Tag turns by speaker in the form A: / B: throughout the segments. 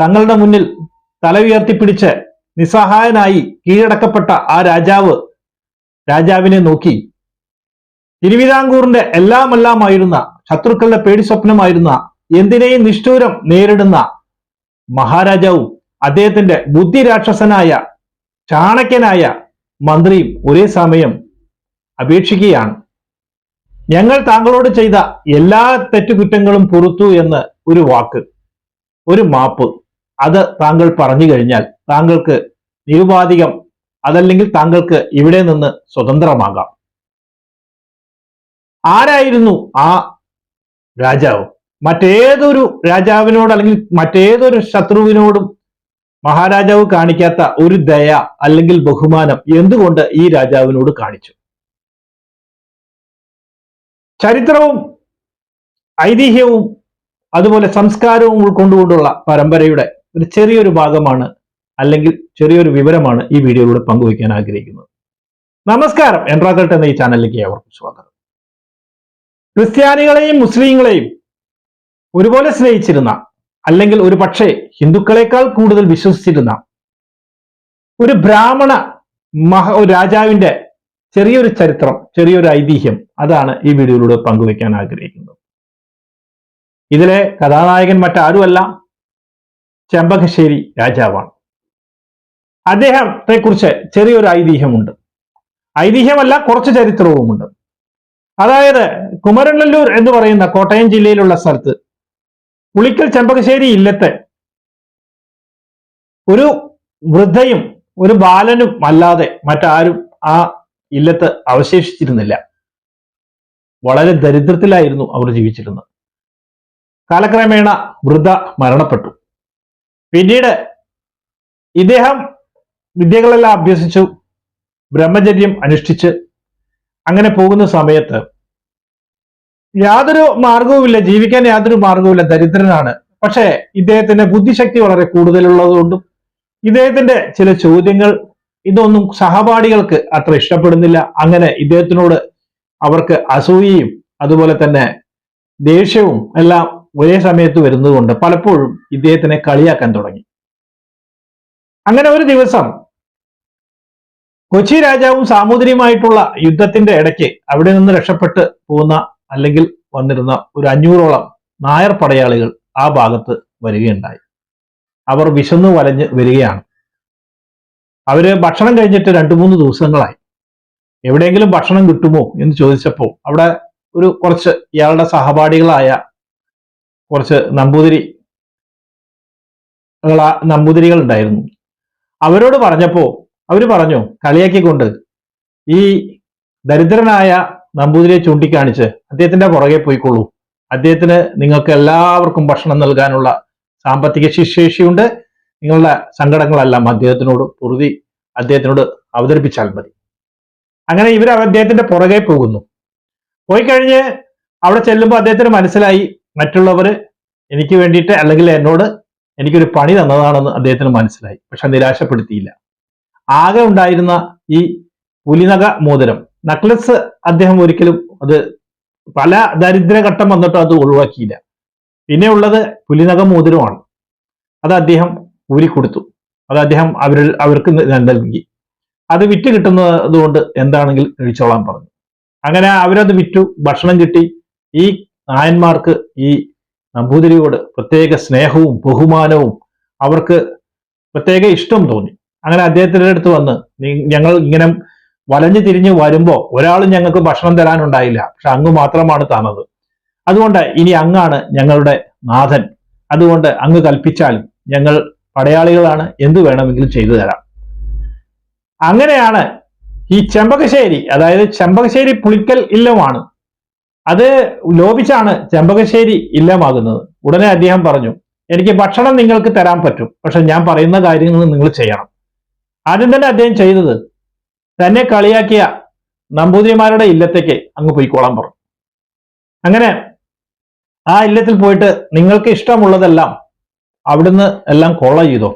A: തങ്ങളുടെ മുന്നിൽ തല ഉയർത്തിപ്പിടിച്ച് നിസ്സഹായനായി കീഴടക്കപ്പെട്ട ആ രാജാവിനെ നോക്കി തിരുവിതാംകൂറിന്റെ എല്ലാമായിരുന്ന ശത്രുക്കളുടെ പേടി സ്വപ്നമായിരുന്ന എന്തിനേയും നിഷ്ഠൂരം നേരിടുന്ന മഹാരാജാവും അദ്ദേഹത്തിന്റെ ബുദ്ധിരാക്ഷസനായ ചാണക്യനായ മന്ത്രിയും ഒരേ സമയം അപേക്ഷിക്കുകയാണ്. ഞങ്ങൾ താങ്കളോട് ചെയ്ത എല്ലാ തെറ്റുകുറ്റങ്ങളും പൊറുത്തു എന്ന് ഒരു വാക്ക്, ഒരു മാപ്പ്, അത് താങ്കൾ പറഞ്ഞു കഴിഞ്ഞാൽ താങ്കൾക്ക് നിരുപാധികം, അതല്ലെങ്കിൽ താങ്കൾക്ക് ഇവിടെ നിന്ന് സ്വതന്ത്രമാകാം. ആരായിരുന്നു ആ രാജാവ്? മറ്റേതൊരു രാജാവിനോട് അല്ലെങ്കിൽ മറ്റേതൊരു ശത്രുവിനോടും മഹാരാജാവ് കാണിക്കാത്ത ഒരു ദയ അല്ലെങ്കിൽ ബഹുമാനം എന്തുകൊണ്ട് ഈ രാജാവിനോട് കാണിച്ചു? ചരിത്രവും ഐതിഹ്യവും അതുപോലെ സംസ്കാരവും ഉൾക്കൊണ്ടുകൊണ്ടുള്ള പരമ്പരയുടെ ഒരു ചെറിയൊരു ഭാഗമാണ്, അല്ലെങ്കിൽ ചെറിയൊരു വിവരമാണ് ഈ വീഡിയോയിലൂടെ പങ്കുവയ്ക്കാൻ ആഗ്രഹിക്കുന്നത്. നമസ്കാരം, എൻട്രാക്കൾട്ട് എന്ന ഈ ചാനലിലേക്ക് ഏവർക്കും സ്വാഗതം. ക്രിസ്ത്യാനികളെയും മുസ്ലിങ്ങളെയും ഒരുപോലെ സ്നേഹിച്ചിരുന്ന, അല്ലെങ്കിൽ ഒരു പക്ഷേ ഹിന്ദുക്കളെക്കാൾ കൂടുതൽ വിശ്വസിച്ചിരുന്ന ഒരു ബ്രാഹ്മണ രാജാവിന്റെ ചെറിയൊരു ചരിത്രം, ചെറിയൊരു ഐതിഹ്യം, അതാണ് ഈ വീഡിയോയിലൂടെ പങ്കുവയ്ക്കാൻ ആഗ്രഹിക്കുന്നത്. ഇതിലെ കഥാനായകൻ മറ്റാരുമല്ല, ചെമ്പകശ്ശേരി രാജാവാണ്. അദ്ദേഹത്തെ കുറിച്ച് ചെറിയൊരു ഐതിഹ്യമുണ്ട്. ഐതിഹ്യമല്ല, കുറച്ച് ചരിത്രവുമുണ്ട്. അതായത് കുമരനെല്ലൂർ എന്ന് പറയുന്ന കോട്ടയം ജില്ലയിലുള്ള സ്ഥലത്ത് പുളിക്കൽ ചെമ്പകശ്ശേരി ഇല്ലത്തെ ഒരു വൃദ്ധയും ഒരു ബാലനും അല്ലാതെ മറ്റാരും ആ ഇല്ലത്ത് അവശേഷിച്ചിരുന്നില്ല. വളരെ ദരിദ്രത്തിലായിരുന്നു അവർ ജീവിച്ചിരുന്നത്. കാലക്രമേണ വൃദ്ധ മരണപ്പെട്ടു. പിന്നീട് ഇദ്ദേഹം വിദ്യകളെല്ലാം അഭ്യസിച്ചു, ബ്രഹ്മചര്യം അനുഷ്ഠിച്ച് അങ്ങനെ പോകുന്ന സമയത്ത് യാതൊരു മാർഗവുമില്ല, ജീവിക്കാൻ യാതൊരു മാർഗവുമില്ല, ദരിദ്രനാണ്. പക്ഷേ ഇദ്ദേഹത്തിന്റെ ബുദ്ധിശക്തി വളരെ കൂടുതലുള്ളതുകൊണ്ടും ഇദ്ദേഹത്തിന്റെ ചില ചോദ്യങ്ങൾ ഇതൊന്നും സഹപാഠികൾക്ക് അത്ര ഇഷ്ടപ്പെടുന്നില്ല. അങ്ങനെ ഇദ്ദേഹത്തിനോട് അവർക്ക് അസൂയയും അതുപോലെ തന്നെ ദേഷ്യവും എല്ലാം ഒരേ സമയത്ത് വരുന്നതുകൊണ്ട് പലപ്പോഴും ഇദ്ദേഹത്തിനെ കളിയാക്കാൻ തുടങ്ങി. അങ്ങനെ ഒരു ദിവസം കൊച്ചി രാജാവും സാമൂതിരിയുമായിട്ടുള്ള യുദ്ധത്തിന്റെ ഇടയ്ക്ക് അവിടെ നിന്ന് രക്ഷപ്പെട്ട് പോകുന്ന അല്ലെങ്കിൽ വന്നിരുന്ന ഒരു 500ഓളം നായർ പടയാളികൾ ആ ഭാഗത്ത് വരികയുണ്ടായി. അവർ വിശന്നു വലഞ്ഞ് വരികയാണ്. അവര് ഭക്ഷണം കഴിഞ്ഞിട്ട് 2-3 ദിവസങ്ങളായി. എവിടെയെങ്കിലും ഭക്ഷണം കിട്ടുമോ എന്ന് ചോദിച്ചപ്പോൾ അവിടെ കുറച്ച് ഇയാളുടെ സഹപാഠികളായ കുറച്ച് നമ്പൂതിരികൾ ഉണ്ടായിരുന്നു. അവരോട് പറഞ്ഞപ്പോ അവര് പറഞ്ഞു, കളിയാക്കിക്കൊണ്ട്, ഈ ദരിദ്രനായ നമ്പൂതിരിയെ ചൂണ്ടിക്കാണിച്ച് അദ്ദേഹത്തിന്റെ പുറകെ പോയിക്കൊള്ളൂ, അദ്ദേഹത്തിന് നിങ്ങൾക്ക് എല്ലാവർക്കും ഭക്ഷണം നൽകാനുള്ള സാമ്പത്തിക ശേഷിയുണ്ട്, നിങ്ങളുടെ സങ്കടങ്ങളെല്ലാം അദ്ദേഹത്തിനോട് പൊറുതി അദ്ദേഹത്തിനോട് അവതരിപ്പിച്ചാൽ മതി. അങ്ങനെ ഇവർ അദ്ദേഹത്തിന്റെ പുറകെ പോകുന്നു. പോയി കഴിഞ്ഞ് അവിടെ ചെല്ലുമ്പോൾ അദ്ദേഹത്തിന് മനസ്സിലായി, മറ്റുള്ളവർ എനിക്ക് വേണ്ടിയിട്ട് അല്ലെങ്കിൽ എന്നോട് എനിക്കൊരു പണി തന്നതാണെന്ന് അദ്ദേഹത്തിന് മനസ്സിലായി. പക്ഷെ നിരാശപ്പെടുത്തിയില്ല. ആകെ ഉണ്ടായിരുന്ന ഈ പുലിനഖ മോതിരം, നക്ലസ്, അദ്ദേഹം ഒരിക്കലും അത് പല ദരിദ്രഘട്ടം വന്നിട്ടും അത് ഒഴിവാക്കിയില്ല. പിന്നെ ഉള്ളത് പുലിനഖ മോതിരമാണ്. അത് അദ്ദേഹം ഊരിക്കൊടുത്തു. അത് അദ്ദേഹം അവർക്ക് നൽകി. അത് വിറ്റ് കിട്ടുന്നത് കൊണ്ട് എന്താണെങ്കിലും കഴിച്ചോളാൻ പറഞ്ഞു. അങ്ങനെ അവരത് വിറ്റു, ഭക്ഷണം കിട്ടി. ഈ നായന്മാർക്ക് ഈ നമ്പൂതിരിയോട് പ്രത്യേക സ്നേഹവും ബഹുമാനവും അവർക്ക് പ്രത്യേക ഇഷ്ടം തോന്നി. അങ്ങനെ അദ്ദേഹത്തിന്റെ അടുത്ത് വന്ന്, ഞങ്ങൾ ഇങ്ങനെ വലഞ്ഞു തിരിഞ്ഞ് വരുമ്പോൾ ഒരാളും ഞങ്ങൾക്ക് ഭക്ഷണം തരാനുണ്ടായില്ല, പക്ഷെ അങ്ങ് മാത്രമാണ് തന്നത്. അതുകൊണ്ട് ഇനി അങ്ങാണ് ഞങ്ങളുടെ നാഥൻ, അതുകൊണ്ട് അങ്ങ് കൽപ്പിച്ചാൽ ഞങ്ങൾ പടയാളികളാണ്, എന്തു വേണമെങ്കിലും ചെയ്തു തരാം. അങ്ങനെയാണ് ഈ ചെമ്പകശ്ശേരി, അതായത് ചെമ്പകശ്ശേരി പുളിക്കൽ ഇല്ലമാണ്, അത് ലോപിച്ചാണ് ചെമ്പകശ്ശേരി ഇല്ലമാകുന്നത്. ഉടനെ അദ്ദേഹം പറഞ്ഞു, എനിക്ക് ഭക്ഷണം നിങ്ങൾക്ക് തരാൻ പറ്റും, പക്ഷെ ഞാൻ പറയുന്ന കാര്യങ്ങൾ നിങ്ങൾ ചെയ്യണം. ആദ്യം തന്നെ അദ്ദേഹം ചെയ്തത് തന്നെ കളിയാക്കിയ നമ്പൂതിരിമാരുടെ ഇല്ലത്തേക്ക് അങ്ങ് പോയിക്കോളാൻ പറഞ്ഞു. അങ്ങനെ ആ ഇല്ലത്തിൽ പോയിട്ട് നിങ്ങൾക്ക് ഇഷ്ടമുള്ളതെല്ലാം അവിടുന്ന് എല്ലാം കൊള്ള ചെയ്തോ.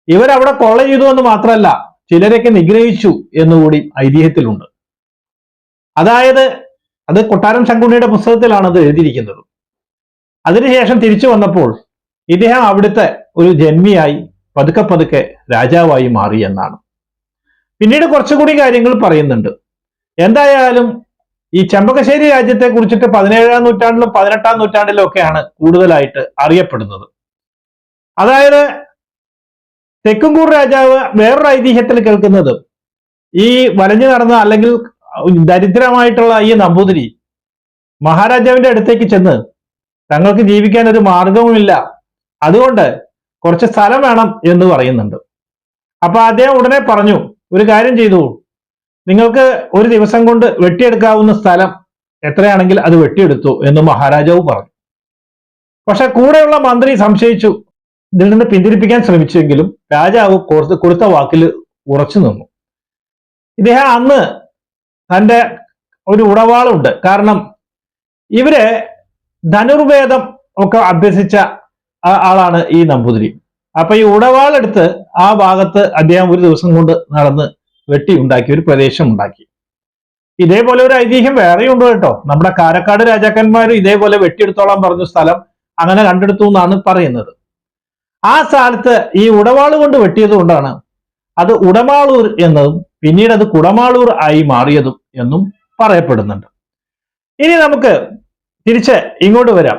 A: ഇവരവിടെ കൊള്ള ചെയ്തു എന്ന് മാത്രമല്ല, ചിലരൊക്കെ നിഗ്രഹിച്ചു എന്നുകൂടി ഐതിഹ്യത്തിലുണ്ട്. അതായത് അത് കൊട്ടാരം ശങ്കുണ്ണിയുടെ പുസ്തകത്തിലാണ് അത് എഴുതിയിരിക്കുന്നത്. അതിനുശേഷം തിരിച്ചു വന്നപ്പോൾ ഇദ്ദേഹം അവിടുത്തെ ഒരു ജന്മിയായി പതുക്കെ പതുക്കെ രാജാവായി മാറി എന്നാണ്. പിന്നീട് കുറച്ചുകൂടി കാര്യങ്ങൾ പറയുന്നുണ്ട്. എന്തായാലും ഈ ചെമ്പകശ്ശേരി രാജ്യത്തെ കുറിച്ചിട്ട് 17-ാം നൂറ്റാണ്ടിലും 18-ാം നൂറ്റാണ്ടിലും ഒക്കെയാണ് കൂടുതലായിട്ട് അറിയപ്പെടുന്നത്. അതായത് തെക്കുംകൂർ രാജാവ് വേറൊരു ഐതിഹ്യത്തിൽ കേൾക്കുന്നത്, ഈ വലഞ്ഞു നടന്ന അല്ലെങ്കിൽ ദരിദ്രമായിട്ടുള്ള ഈ നമ്പൂതിരി മഹാരാജാവിന്റെ അടുത്തേക്ക് ചെന്ന് തങ്ങൾക്ക് ജീവിക്കാൻ ഒരു മാർഗവുമില്ല, അതുകൊണ്ട് കുറച്ച് സ്ഥലം വേണം എന്ന് പറയുന്നുണ്ട്. അപ്പൊ അദ്ദേഹം ഉടനെ പറഞ്ഞു, ഒരു കാര്യം ചെയ്തു, നിങ്ങൾക്ക് ഒരു ദിവസം കൊണ്ട് വെട്ടിയെടുക്കാവുന്ന സ്ഥലം എത്രയാണെങ്കിൽ അത് വെട്ടിയെടുത്തു എന്ന് മഹാരാജാവ് പറഞ്ഞു. പക്ഷെ കൂടെയുള്ള മന്ത്രി സംശയിച്ചു, ഇതിൽ നിന്ന് പിന്തിരിപ്പിക്കാൻ ശ്രമിച്ചെങ്കിലും രാജാവ് കൊടുത്ത വാക്കിൽ ഉറച്ചു നിന്നു. ഇദ്ദേഹം അന്ന് തന്റെ ഒരു ഉടവാളുണ്ട്, കാരണം ഇവര് ധനുർവേദം ഒക്കെ അഭ്യസിച്ച ആളാണ് ഈ നമ്പൂതിരി. അപ്പൊ ഈ ഉടവാളെടുത്ത് ആ ഭാഗത്ത് അദ്ദേഹം ഒരു ദിവസം കൊണ്ട് നടന്ന് വെട്ടി ഉണ്ടാക്കി ഒരു പ്രദേശം ഉണ്ടാക്കി. ഇതേപോലെ ഒരു ഐതിഹ്യം വേറെയുണ്ട് കേട്ടോ. നമ്മുടെ കാരക്കാട് രാജാക്കന്മാരും ഇതേപോലെ വെട്ടിയെടുത്തോളാൻ പറഞ്ഞ സ്ഥലം അങ്ങനെ കണ്ടെടുത്തു എന്നാണ് പറയുന്നത്. ആ സ്ഥലത്ത് ഈ ഉടവാള് കൊണ്ട് വെട്ടിയത് കൊണ്ടാണ് അത് ഉടമാളൂർ എന്നതും പിന്നീട് അത് കുടമാളൂർ ആയി മാറിയതും എന്നും പറയപ്പെടുന്നുണ്ട്. ഇനി നമുക്ക് തിരിച്ച് ഇങ്ങോട്ട് വരാം.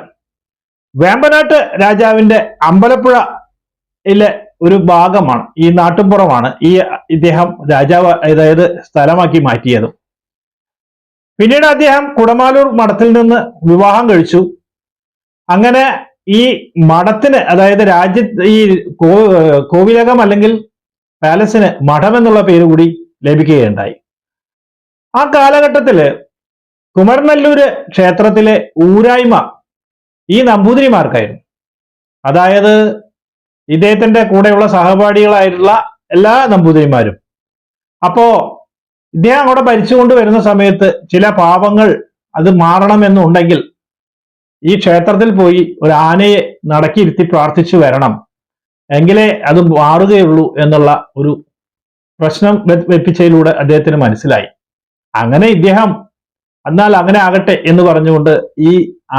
A: വേമ്പനാട്ട് രാജാവിന്റെ അമ്പലപ്പുഴയിലെ ഒരു ഭാഗമാണ്, ഈ നാട്ടുംപുറമാണ് ഈ ഇദ്ദേഹം രാജാവ് അതായത് സ്ഥലമാക്കി മാറ്റിയത്. പിന്നീട് അദ്ദേഹം കുടമാലൂർ മഠത്തിൽ നിന്ന് വിവാഹം കഴിച്ചു. അങ്ങനെ ഈ മഠത്തിന് അതായത് ഈ കോവിലകം അല്ലെങ്കിൽ പാലസിന് മഠം എന്നുള്ള പേര് കൂടി ലഭിക്കുകയുണ്ടായി. ആ കാലഘട്ടത്തില് കുമരനല്ലൂര് ക്ഷേത്രത്തിലെ ഊരായ്മ ഈ നമ്പൂതിരിമാർക്കായിരുന്നു. അതായത് ഇദ്ദേഹത്തിന്റെ കൂടെയുള്ള സഹപാഠികളായിട്ടുള്ള എല്ലാ നമ്പൂതിരിമാരും. അപ്പോ ഇദ്ദേഹം അവിടെ ഭരിച്ചുകൊണ്ട് വരുന്ന സമയത്ത് ചില പാപങ്ങൾ അത് മാറണമെന്നുണ്ടെങ്കിൽ ഈ ക്ഷേത്രത്തിൽ പോയി ഒരു ആനയെ നടക്കിയിരുത്തി പ്രാർത്ഥിച്ചു വരണം, എങ്കിലേ അത് മാറുകയുള്ളൂ എന്നുള്ള ഒരു പ്രശ്നം വെപ്പിച്ചതിലൂടെ അദ്ദേഹത്തിന് മനസ്സിലായി. അങ്ങനെ ഇദ്ദേഹം എന്നാൽ അങ്ങനെ ആകട്ടെ എന്ന് പറഞ്ഞുകൊണ്ട് ഈ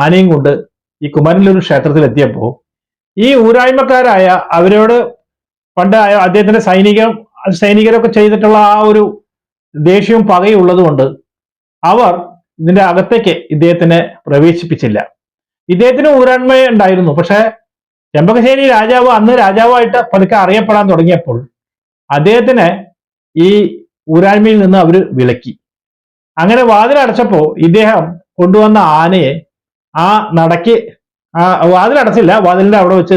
A: ആനയും കൊണ്ട് ഈ കുമരനല്ലൂർ ക്ഷേത്രത്തിൽ എത്തിയപ്പോ ഈ ഊരായ്മക്കാരായ അവരോട് പണ്ട് അദ്ദേഹത്തിന്റെ സൈനികരൊക്കെ ചെയ്തിട്ടുള്ള ആ ഒരു ദേഷ്യവും പകയും ഉള്ളത് കൊണ്ട് അവർ ഇതിന്റെ അകത്തേക്ക് ഇദ്ദേഹത്തിനെ പ്രവേശിപ്പിച്ചില്ല. ഇദ്ദേഹത്തിന് ഊരായ്മ ഉണ്ടായിരുന്നു. പക്ഷെ ചെമ്പകശ്ശേരി രാജാവ് അന്ന് രാജാവായിട്ട് പതുക്കെ അറിയപ്പെടാൻ തുടങ്ങിയപ്പോൾ അദ്ദേഹത്തിനെ ഈ ഊരായ്മയിൽ നിന്ന് അവർ വിലക്കി. അങ്ങനെ വാതിലടച്ചപ്പോ ഇദ്ദേഹം കൊണ്ടുവന്ന ആനയെ ആ നടക്ക് വാതിലടച്ചില്ല, വാതിലിന്റെ അവിടെ വെച്ച്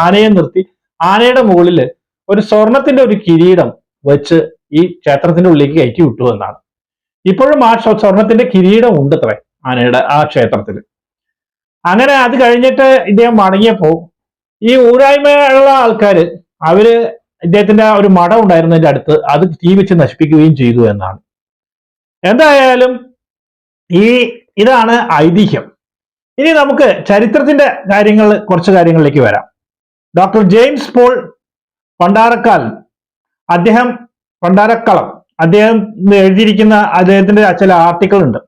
A: ആനയെ നിർത്തി ആനയുടെ മുകളിൽ ഒരു സ്വർണത്തിന്റെ ഒരു കിരീടം വെച്ച് ഈ ക്ഷേത്രത്തിന്റെ ഉള്ളിലേക്ക് കയറ്റി വിട്ടു എന്നാണ്. ഇപ്പോഴും ആ സ്വർണത്തിന്റെ കിരീടം ഉണ്ട് അത്രേ ആനയുടെ ആ ക്ഷേത്രത്തിൽ. അങ്ങനെ അത് കഴിഞ്ഞിട്ട് ഇദ്ദേഹം മടങ്ങിയപ്പോ ഈ ഊരായ്മയുള്ള ആൾക്കാര് അവര് ഇദ്ദേഹത്തിന്റെ ഒരു മഠം ഉണ്ടായിരുന്നതിന്റെ അടുത്ത് അത് തീ വെച്ച് നശിപ്പിക്കുകയും ചെയ്തു എന്നാണ്. എന്തായാലും ഇതാണ് ഐതിഹ്യം. ഇനി നമുക്ക് ചരിത്രത്തിന്റെ കുറച്ച് കാര്യങ്ങളിലേക്ക് വരാം. ഡോക്ടർ ജെയിംസ് പോൾ പണ്ടാരക്കളം അദ്ദേഹം എഴുതിയിരിക്കുന്ന അദ്ദേഹത്തിന്റെ ചില ആർട്ടിക്കിൾ ഉണ്ട്.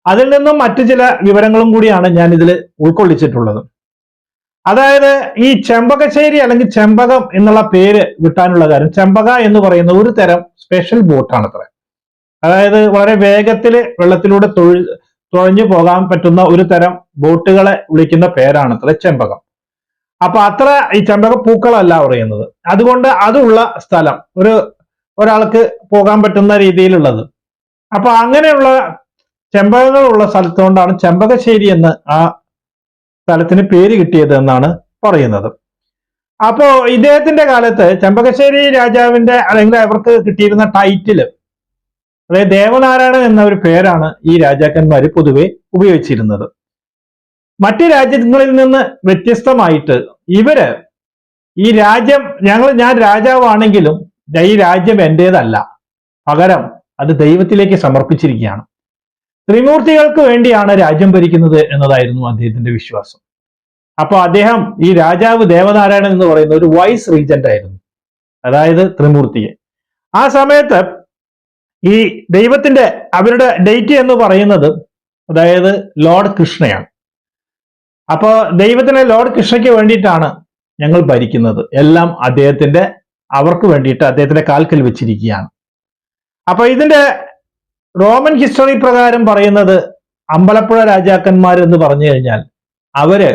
A: അതിൽ നിന്നും മറ്റു ചില വിവരങ്ങളും കൂടിയാണ് ഞാൻ ഇതിൽ ഉൾക്കൊള്ളിച്ചിട്ടുള്ളത്. അതായത് ഈ ചെമ്പകശ്ശേരി അല്ലെങ്കിൽ ചെമ്പകം എന്നുള്ള പേര് കിട്ടാനുള്ള കാര്യം, ചെമ്പക എന്ന് പറയുന്ന ഒരു തരം സ്പെഷ്യൽ ബോട്ടാണ് അത്ര. അതായത് വളരെ വേഗത്തിൽ വെള്ളത്തിലൂടെ തുഴഞ്ഞു പോകാൻ പറ്റുന്ന ഒരു തരം ബോട്ടുകളെ വിളിക്കുന്ന പേരാണ് അത്ര ചെമ്പകം. അപ്പൊ അത്ര ഈ ചെമ്പക പൂക്കളല്ല പറയുന്നത്, അതുകൊണ്ട് അതുള്ള സ്ഥലം ഒരാൾക്ക് പോകാൻ പറ്റുന്ന രീതിയിലുള്ളത്. അപ്പൊ അങ്ങനെയുള്ള ചെമ്പകങ്ങളുള്ള സ്ഥലത്തുകൊണ്ടാണ് ചെമ്പകശ്ശേരി എന്ന് ആ സ്ഥലത്തിന് പേര് കിട്ടിയത് എന്നാണ് പറയുന്നത്. അപ്പോ ഇദ്ദേഹത്തിന്റെ കാലത്ത് ചെമ്പകശ്ശേരി രാജാവിന്റെ അല്ലെങ്കിൽ അവർക്ക് കിട്ടിയിരുന്ന ടൈറ്റില്, അതായത് ദേവനാരായണൻ എന്ന ഒരു പേരാണ് ഈ രാജാക്കന്മാര് പൊതുവെ ഉപയോഗിച്ചിരുന്നത്. മറ്റു രാജ്യങ്ങളിൽ നിന്ന് വ്യത്യസ്തമായിട്ട് ഇവര് ഈ രാജ്യം ഞാൻ രാജാവാണെങ്കിലും ഈ രാജ്യം എന്റേതല്ല, പകരം അത് ദൈവത്തിലേക്ക് സമർപ്പിച്ചിരിക്കുകയാണ്, ത്രിമൂർത്തികൾക്ക് വേണ്ടിയാണ് രാജ്യം ഭരിക്കുന്നത് എന്നതായിരുന്നു അദ്ദേഹത്തിന്റെ വിശ്വാസം. അപ്പൊ അദ്ദേഹം ഈ രാജാവ് ദേവനാരായണൻ എന്ന് പറയുന്ന ഒരു വൈസ് റീജന്റ് ആയിരുന്നു, അതായത് ത്രിമൂർത്തിയെ. ആ സമയത്ത് ഈ ദൈവത്തിന്റെ അവരുടെ ഡേറ്റ് എന്ന് പറയുന്നത് അതായത് ലോർഡ് കൃഷ്ണയാണ്. അപ്പോ ദൈവത്തിലെ ലോർഡ് കൃഷ്ണയ്ക്ക് വേണ്ടിയിട്ടാണ് ഞങ്ങൾ ഭരിക്കുന്നത്, എല്ലാം അവർക്ക് വേണ്ടിയിട്ട് അദ്ദേഹത്തിന്റെ കാൽക്കൽ വെച്ചിരിക്കുകയാണ്. അപ്പൊ ഇതിന്റെ റോമൻ ഹിസ്റ്ററി പ്രകാരം പറയുന്നത് അമ്പലപ്പുഴ രാജാക്കന്മാർ എന്ന് പറഞ്ഞു കഴിഞ്ഞാൽ അവര്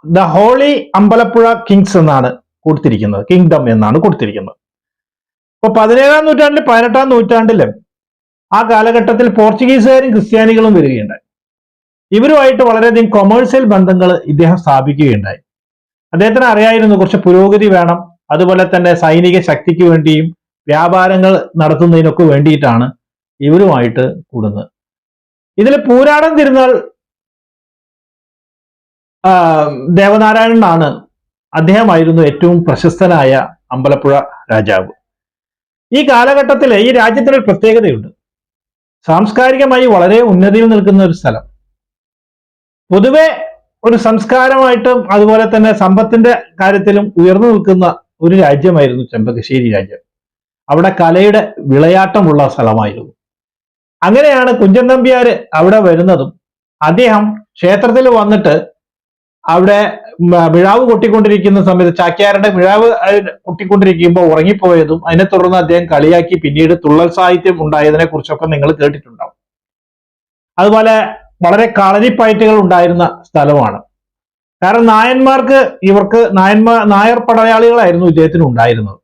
A: ദ ഹോളി അമ്പലപ്പുഴ കിങ്സ് എന്നാണ് കൊടുത്തിരിക്കുന്നത്, കിങ്ഡം എന്നാണ് കൊടുത്തിരിക്കുന്നത്. ഇപ്പൊ 17-ാം നൂറ്റാണ്ടിൽ 18-ാം നൂറ്റാണ്ടിലും ആ കാലഘട്ടത്തിൽ പോർച്ചുഗീസുകാരും ക്രിസ്ത്യാനികളും വരികയുണ്ടായി. ഇവരുമായിട്ട് വളരെയധികം കൊമേഴ്സ്യൽ ബന്ധങ്ങൾ ഇദ്ദേഹം സ്ഥാപിക്കുകയുണ്ടായി. അദ്ദേഹത്തിന് അറിയായിരുന്നു കുറച്ച് പുരോഗതി വേണം, അതുപോലെ തന്നെ സൈനിക ശക്തിക്ക് വേണ്ടിയും വ്യാപാരങ്ങൾ നടത്തുന്നതിനൊക്കെ വേണ്ടിയിട്ടാണ് ഇവരുമായിട്ട് കൂടുന്നത്. ഇതിൽ പൂരാടം തിരുനാൾ ദേവനാരായണനാണ്, അദ്ദേഹമായിരുന്നു ഏറ്റവും പ്രശസ്തനായ അമ്പലപ്പുഴ രാജാവ്. ഈ കാലഘട്ടത്തിൽ ഈ രാജ്യത്തിനൊരു പ്രത്യേകതയുണ്ട്. സാംസ്കാരികമായി വളരെ ഉന്നതിയിൽ നിൽക്കുന്ന ഒരു സ്ഥലം, പൊതുവെ ഒരു സംസ്കാരമായിട്ടും അതുപോലെ തന്നെ സമ്പത്തിന്റെ കാര്യത്തിലും ഉയർന്നു നിൽക്കുന്ന ഒരു രാജ്യമായിരുന്നു ചെമ്പകശ്ശേരി രാജ്യം. അവിടെ കലയുടെ വിളയാട്ടമുള്ള സ്ഥലമായിരുന്നു. അങ്ങനെയാണ് കുഞ്ചൻ നമ്പ്യാർ അവിടെ വരുന്നതും അദ്ദേഹം ക്ഷേത്രത്തിൽ വന്നിട്ട് അവിടെ മിഴാവ് കൊട്ടിക്കൊണ്ടിരിക്കുന്ന സമയത്ത് ചാക്യാരുടെ മിഴാവ് കൊട്ടിക്കൊണ്ടിരിക്കുമ്പോൾ ഉറങ്ങിപ്പോയതും അതിനെ തുടർന്ന് അദ്ദേഹം കളിയാക്കി പിന്നീട് തുള്ളൽ സാഹിത്യം ഉണ്ടായതിനെ കുറിച്ചൊക്കെ നിങ്ങൾ കേട്ടിട്ടുണ്ടാവും. അതുപോലെ വളരെ കളരിപ്പയറ്റുകൾ ഉണ്ടായിരുന്ന സ്ഥലമാണ്. കാരണം നായർ പടയാളികളായിരുന്നു ഇദ്ദേഹത്തിന് ഉണ്ടായിരുന്നത്.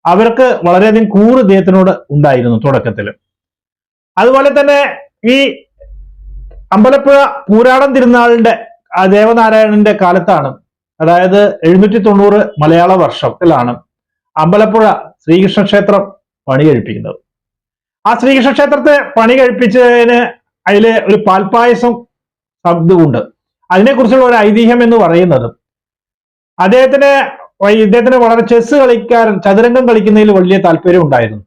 A: അവർക്ക് വളരെയധികം കൂറ് ഇദ്ദേഹത്തിനോട് ഉണ്ടായിരുന്നു തുടക്കത്തിൽ. അതുപോലെ തന്നെ ഈ അമ്പലപ്പുഴ പൂരാടം തിരുനാളിന്റെ ദേവനാരായണന്റെ കാലത്താണ്, അതായത് 790 മലയാള വർഷത്തിലാണ് അമ്പലപ്പുഴ ശ്രീകൃഷ്ണ ക്ഷേത്രം പണി കഴിപ്പിക്കുന്നത്. ആ ശ്രീകൃഷ്ണ ക്ഷേത്രത്തെ പണി കഴിപ്പിച്ചതിന് അതില് ഒരു പാൽപ്പായസം ശബ്ദമുണ്ട്. അതിനെക്കുറിച്ചുള്ള ഒരു ഐതിഹ്യം എന്ന് പറയുന്നത് ഇദ്ദേഹത്തിന് വളരെ ചെസ് കളിക്കാരൻ, ചതുരംഗം കളിക്കുന്നതിൽ വലിയ താല്പര്യം ഉണ്ടായിരുന്നു.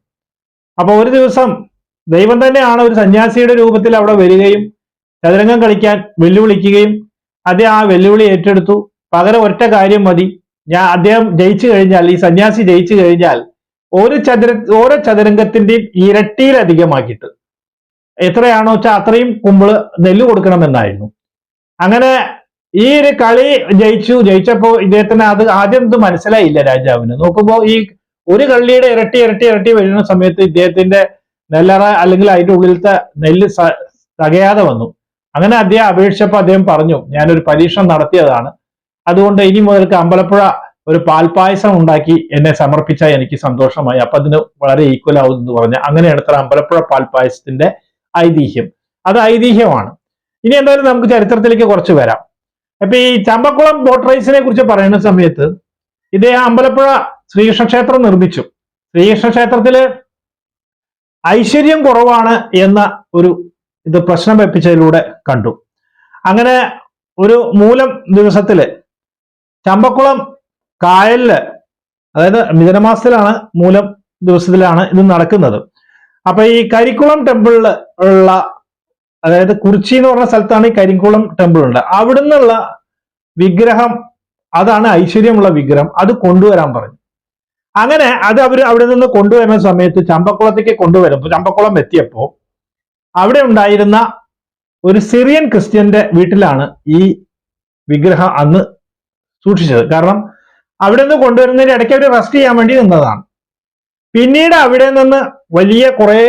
A: അപ്പൊ ഒരു ദിവസം ദൈവം തന്നെയാണ് ഒരു സന്യാസിയുടെ രൂപത്തിൽ അവിടെ വരികയും ചതുരംഗം കളിക്കാൻ വെല്ലുവിളിക്കുകയും അദ്ദേഹം ആ വെല്ലുവിളി ഏറ്റെടുത്തു. പകരം ഒറ്റ കാര്യം മതി, അദ്ദേഹം ജയിച്ചു കഴിഞ്ഞാൽ, ഈ സന്യാസി ജയിച്ചു കഴിഞ്ഞാൽ ഓരോ ചതുരംഗത്തിന്റെയും ഇരട്ടിയിലധികമാക്കിയിട്ട് എത്രയാണോ വെച്ചാൽ അത്രയും കുമ്പിള് നെല്ല് കൊടുക്കണമെന്നായിരുന്നു. അങ്ങനെ ഈ ഒരു കളി ജയിച്ചപ്പോ ഇദ്ദേഹത്തിന് അത് ആദ്യം ഇത് മനസ്സിലായില്ല രാജാവിന്. നോക്കുമ്പോൾ ഈ ഒരു കള്ളിയുടെ ഇരട്ടി ഇരട്ടി ഇരട്ടി വരുന്ന സമയത്ത് ഇദ്ദേഹത്തിന്റെ നെല്ലറ അല്ലെങ്കിൽ അതിന്റെ ഉള്ളിലത്തെ നെല്ല് തകയാതെ വന്നു. അങ്ങനെ അദ്ദേഹം അപേക്ഷിച്ചപ്പോൾ അദ്ദേഹം പറഞ്ഞു, ഞാനൊരു പരീക്ഷണം നടത്തിയതാണ്, അതുകൊണ്ട് ഇനി മുതൽക്ക് അമ്പലപ്പുഴ ഒരു പാൽപ്പായസം ഉണ്ടാക്കി എന്നെ സമർപ്പിച്ചാൽ എനിക്ക് സന്തോഷമായി, അപ്പൊ അതിന് വളരെ ഈക്വൽ ആവും എന്ന് പറഞ്ഞ അങ്ങനെയാണ് ഇത്ര അമ്പലപ്പുഴ പാൽപ്പായസത്തിന്റെ ഐതിഹ്യം. അത് ഐതിഹ്യമാണ്. ഇനി എന്തായാലും നമുക്ക് ചരിത്രത്തിലേക്ക് കുറച്ച് വരാം. അപ്പൊ ഈ ചമ്പക്കുളം ബോട്ട് റേസിനെ കുറിച്ച് പറയുന്ന സമയത്ത് ഇദ്ദേഹം അമ്പലപ്പുഴ ശ്രീകൃഷ്ണ ക്ഷേത്രം നിർമ്മിച്ചു. ശ്രീകൃഷ്ണ ക്ഷേത്രത്തില് ഐശ്വര്യം കുറവാണ് എന്ന ഒരു പ്രശ്നം വെപ്പിച്ചതിലൂടെ കണ്ടു. അങ്ങനെ ഒരു മൂലം ദിവസത്തില് ചമ്പക്കുളം കായലില്, അതായത് മിഥുനമാസത്തിലാണ്, മൂലം ദിവസത്തിലാണ് ഇത് നടക്കുന്നത്. അപ്പൊ ഈ കരിക്കുളം ടെമ്പിളിൽ ഉള്ള, അതായത് കുറിച്ചി എന്ന് പറഞ്ഞ സ്ഥലത്താണ് ഈ കരിക്കുളം ടെമ്പിൾ ഉണ്ട്. അവിടുന്നുള്ള വിഗ്രഹം, അതാണ് ഐശ്വര്യമുള്ള വിഗ്രഹം, അത് കൊണ്ടുവരാൻ പറഞ്ഞു. അങ്ങനെ അത് അവിടെ നിന്ന് കൊണ്ടുവരുന്ന സമയത്ത് ചമ്പക്കുളത്തേക്ക് കൊണ്ടുവരുമ്പോൾ, ചമ്പക്കുളം എത്തിയപ്പോ അവിടെ ഉണ്ടായിരുന്ന ഒരു സിറിയൻ ക്രിസ്ത്യന്റെ വീട്ടിലാണ് ഈ വിഗ്രഹം അന്ന് സൂക്ഷിച്ചത്. കാരണം അവിടെ നിന്ന് കൊണ്ടുവരുന്നതിന് ഇടയ്ക്ക് അവർ റെസ്റ്റ് ചെയ്യാൻ വേണ്ടി നിന്നതാണ്. പിന്നീട് അവിടെ നിന്ന് വലിയ കുറെ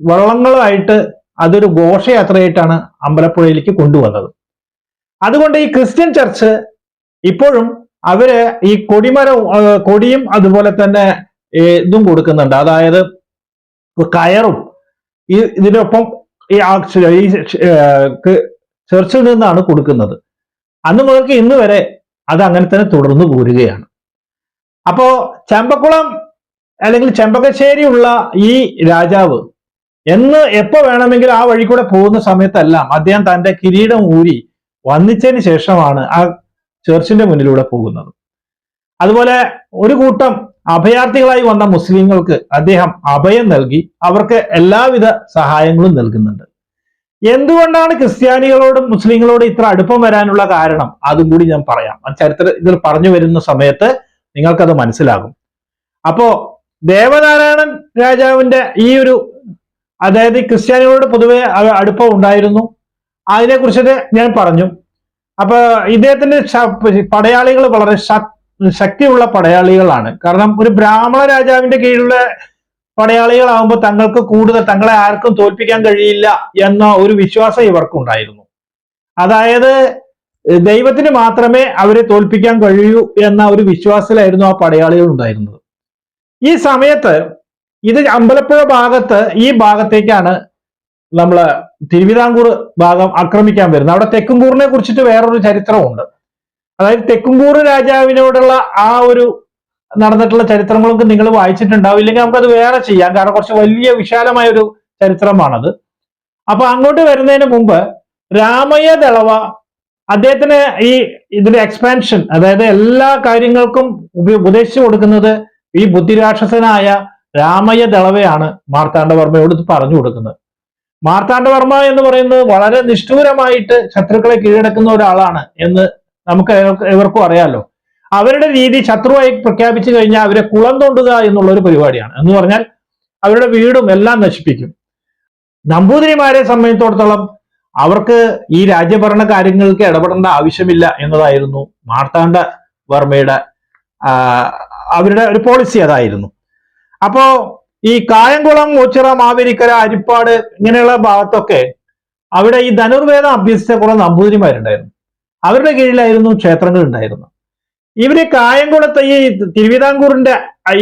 A: വള്ളങ്ങളുമായിട്ട് അതൊരു ഘോഷയാത്രയായിട്ടാണ് അമ്പലപ്പുഴയിലേക്ക് കൊണ്ടുവന്നത്. അതുകൊണ്ട് ഈ ക്രിസ്ത്യൻ ചർച്ച് ഇപ്പോഴും അവര് ഈ കൊടിയും അതുപോലെ തന്നെ ഇതും കൊടുക്കുന്നുണ്ട്. അതായത് കയറും ഇതിനൊപ്പം ഈ ചർച്ചിൽ നിന്നാണ് കൊടുക്കുന്നത്. അന്ന് മുതൽക്ക് ഇന്ന് വരെ അത് അങ്ങനെ തന്നെ തുടർന്നു പോരുകയാണ്. അപ്പോ ചമ്പക്കുളം അല്ലെങ്കിൽ ചെമ്പകശ്ശേരി ഉള്ള ഈ രാജാവ് എപ്പോ വേണമെങ്കിലും ആ വഴി കൂടെ പോകുന്ന സമയത്തെല്ലാം അദ്ദേഹം തന്റെ കിരീടം ഊരി വന്നിച്ചതിന് ശേഷമാണ് ആ ചർച്ചിന്റെ മുന്നിലൂടെ പോകുന്നത്. അതുപോലെ ഒരു കൂട്ടം അഭയാർത്ഥികളായി വന്ന മുസ്ലിങ്ങൾക്ക് അദ്ദേഹം അഭയം നൽകി അവർക്ക് എല്ലാവിധ സഹായങ്ങളും നൽകുന്നുണ്ട്. എന്തുകൊണ്ടാണ് ക്രിസ്ത്യാനികളോടും മുസ്ലിങ്ങളോടും ഇത്ര അടുപ്പം വരാനുള്ള കാരണം അതും കൂടി ഞാൻ പറയാം. ഇതിൽ പറഞ്ഞു വരുന്ന സമയത്ത് നിങ്ങൾക്കത് മനസ്സിലാകും. അപ്പോ ദേവനാരായണൻ രാജാവിന്റെ ഈ ഒരു, അതായത് ക്രിസ്ത്യാനികളോട് പൊതുവെ അടുപ്പം ഉണ്ടായിരുന്നു. അതിനെക്കുറിച്ചിട്ട് ഞാൻ പറഞ്ഞു. അപ്പൊ ഇദ്ദേഹത്തിന്റെ പടയാളികൾ വളരെ ശക്തിയുള്ള പടയാളികളാണ്. കാരണം ഒരു ബ്രാഹ്മണ രാജാവിന്റെ കീഴിലുള്ള പടയാളികളാവുമ്പോൾ തങ്ങൾക്ക് കൂടുതൽ, തങ്ങളെ ആർക്കും തോൽപ്പിക്കാൻ കഴിയില്ല എന്ന ഒരു വിശ്വാസം ഇവർക്കുണ്ടായിരുന്നു. അതായത് ദൈവത്തിന് മാത്രമേ അവരെ തോൽപ്പിക്കാൻ കഴിയൂ എന്ന ഒരു വിശ്വാസത്തിലായിരുന്നു ആ പടയാളികൾ ഉണ്ടായിരുന്നത്. ഈ സമയത്ത് ഇത് അമ്പലപ്പുഴ ഭാഗത്ത്, ഈ ഭാഗത്തേക്കാണ് നമ്മള് തിരുവിതാംകൂർ ഭാഗം ആക്രമിക്കാൻ വരുന്നത്. അവിടെ തെക്കുംകൂറിനെ കുറിച്ചിട്ട് വേറൊരു ചരിത്രമുണ്ട്. അതായത് തെക്കുംകൂർ രാജാവിനോടുള്ള ആ ഒരു നടന്നിട്ടുള്ള ചരിത്രങ്ങളൊക്കെ നിങ്ങൾ വായിച്ചിട്ടുണ്ടാവും. ഇല്ലെങ്കിൽ നമുക്കത് വേറെ ചെയ്യാം, കാരണം കുറച്ച് വലിയ വിശാലമായ ഒരു ചരിത്രമാണത്. അപ്പൊ അങ്ങോട്ട് വരുന്നതിന് മുമ്പ് രാമയ്യ ദളവ അദ്ദേഹത്തിന് ഈ ഇതിന്റെ എക്സ്പാൻഷൻ, അതായത് എല്ലാ കാര്യങ്ങൾക്കും ഉപദേശിച്ചു കൊടുക്കുന്നത് ഈ ബുദ്ധിരാക്ഷസനായ രാമയ്യ ദളവയാണ് മാർത്താണ്ഡവർമ്മയോട് പറഞ്ഞു കൊടുക്കുന്നത്. മാർത്താണ്ഡവർമ്മ എന്ന് പറയുന്നത് വളരെ നിഷ്ഠൂരമായിട്ട് ശത്രുക്കളെ കീഴടക്കുന്ന ഒരാളാണ് എന്ന് നമുക്ക് ഇവർക്കും അറിയാലോ. അവരുടെ രീതി ശത്രുവായി പ്രഖ്യാപിച്ചു കഴിഞ്ഞാൽ അവരെ കുളം തോണ്ടുക എന്നുള്ള ഒരു പരിപാടിയാണ്. എന്ന് പറഞ്ഞാൽ അവരുടെ വീടും എല്ലാം നശിപ്പിക്കും. നമ്പൂതിരിമാരെ സംബന്ധിച്ചിടത്തോളം അവർക്ക് ഈ രാജ്യഭരണ കാര്യങ്ങൾക്ക് ഇടപെടേണ്ട ആവശ്യമില്ല എന്നതായിരുന്നു മാർത്താണ്ഡവർമ്മയുടെ അവരുടെ ഒരു പോളിസി അതായിരുന്നു. അപ്പോ ഈ കായംകുളം, ഓച്ചിറ, മാവേലിക്കര, അരിപ്പാട് ഇങ്ങനെയുള്ള ഭാഗത്തൊക്കെ അവിടെ ഈ ധനുർവേദം അഭ്യസിച്ച കുറെ നമ്പൂതിരിമാരുണ്ടായിരുന്നു. അവരുടെ കീഴിലായിരുന്നു ക്ഷേത്രങ്ങൾ ഉണ്ടായിരുന്നത്. ഇവര് കായംകുളത്ത് ഈ തിരുവിതാംകൂറിന്റെ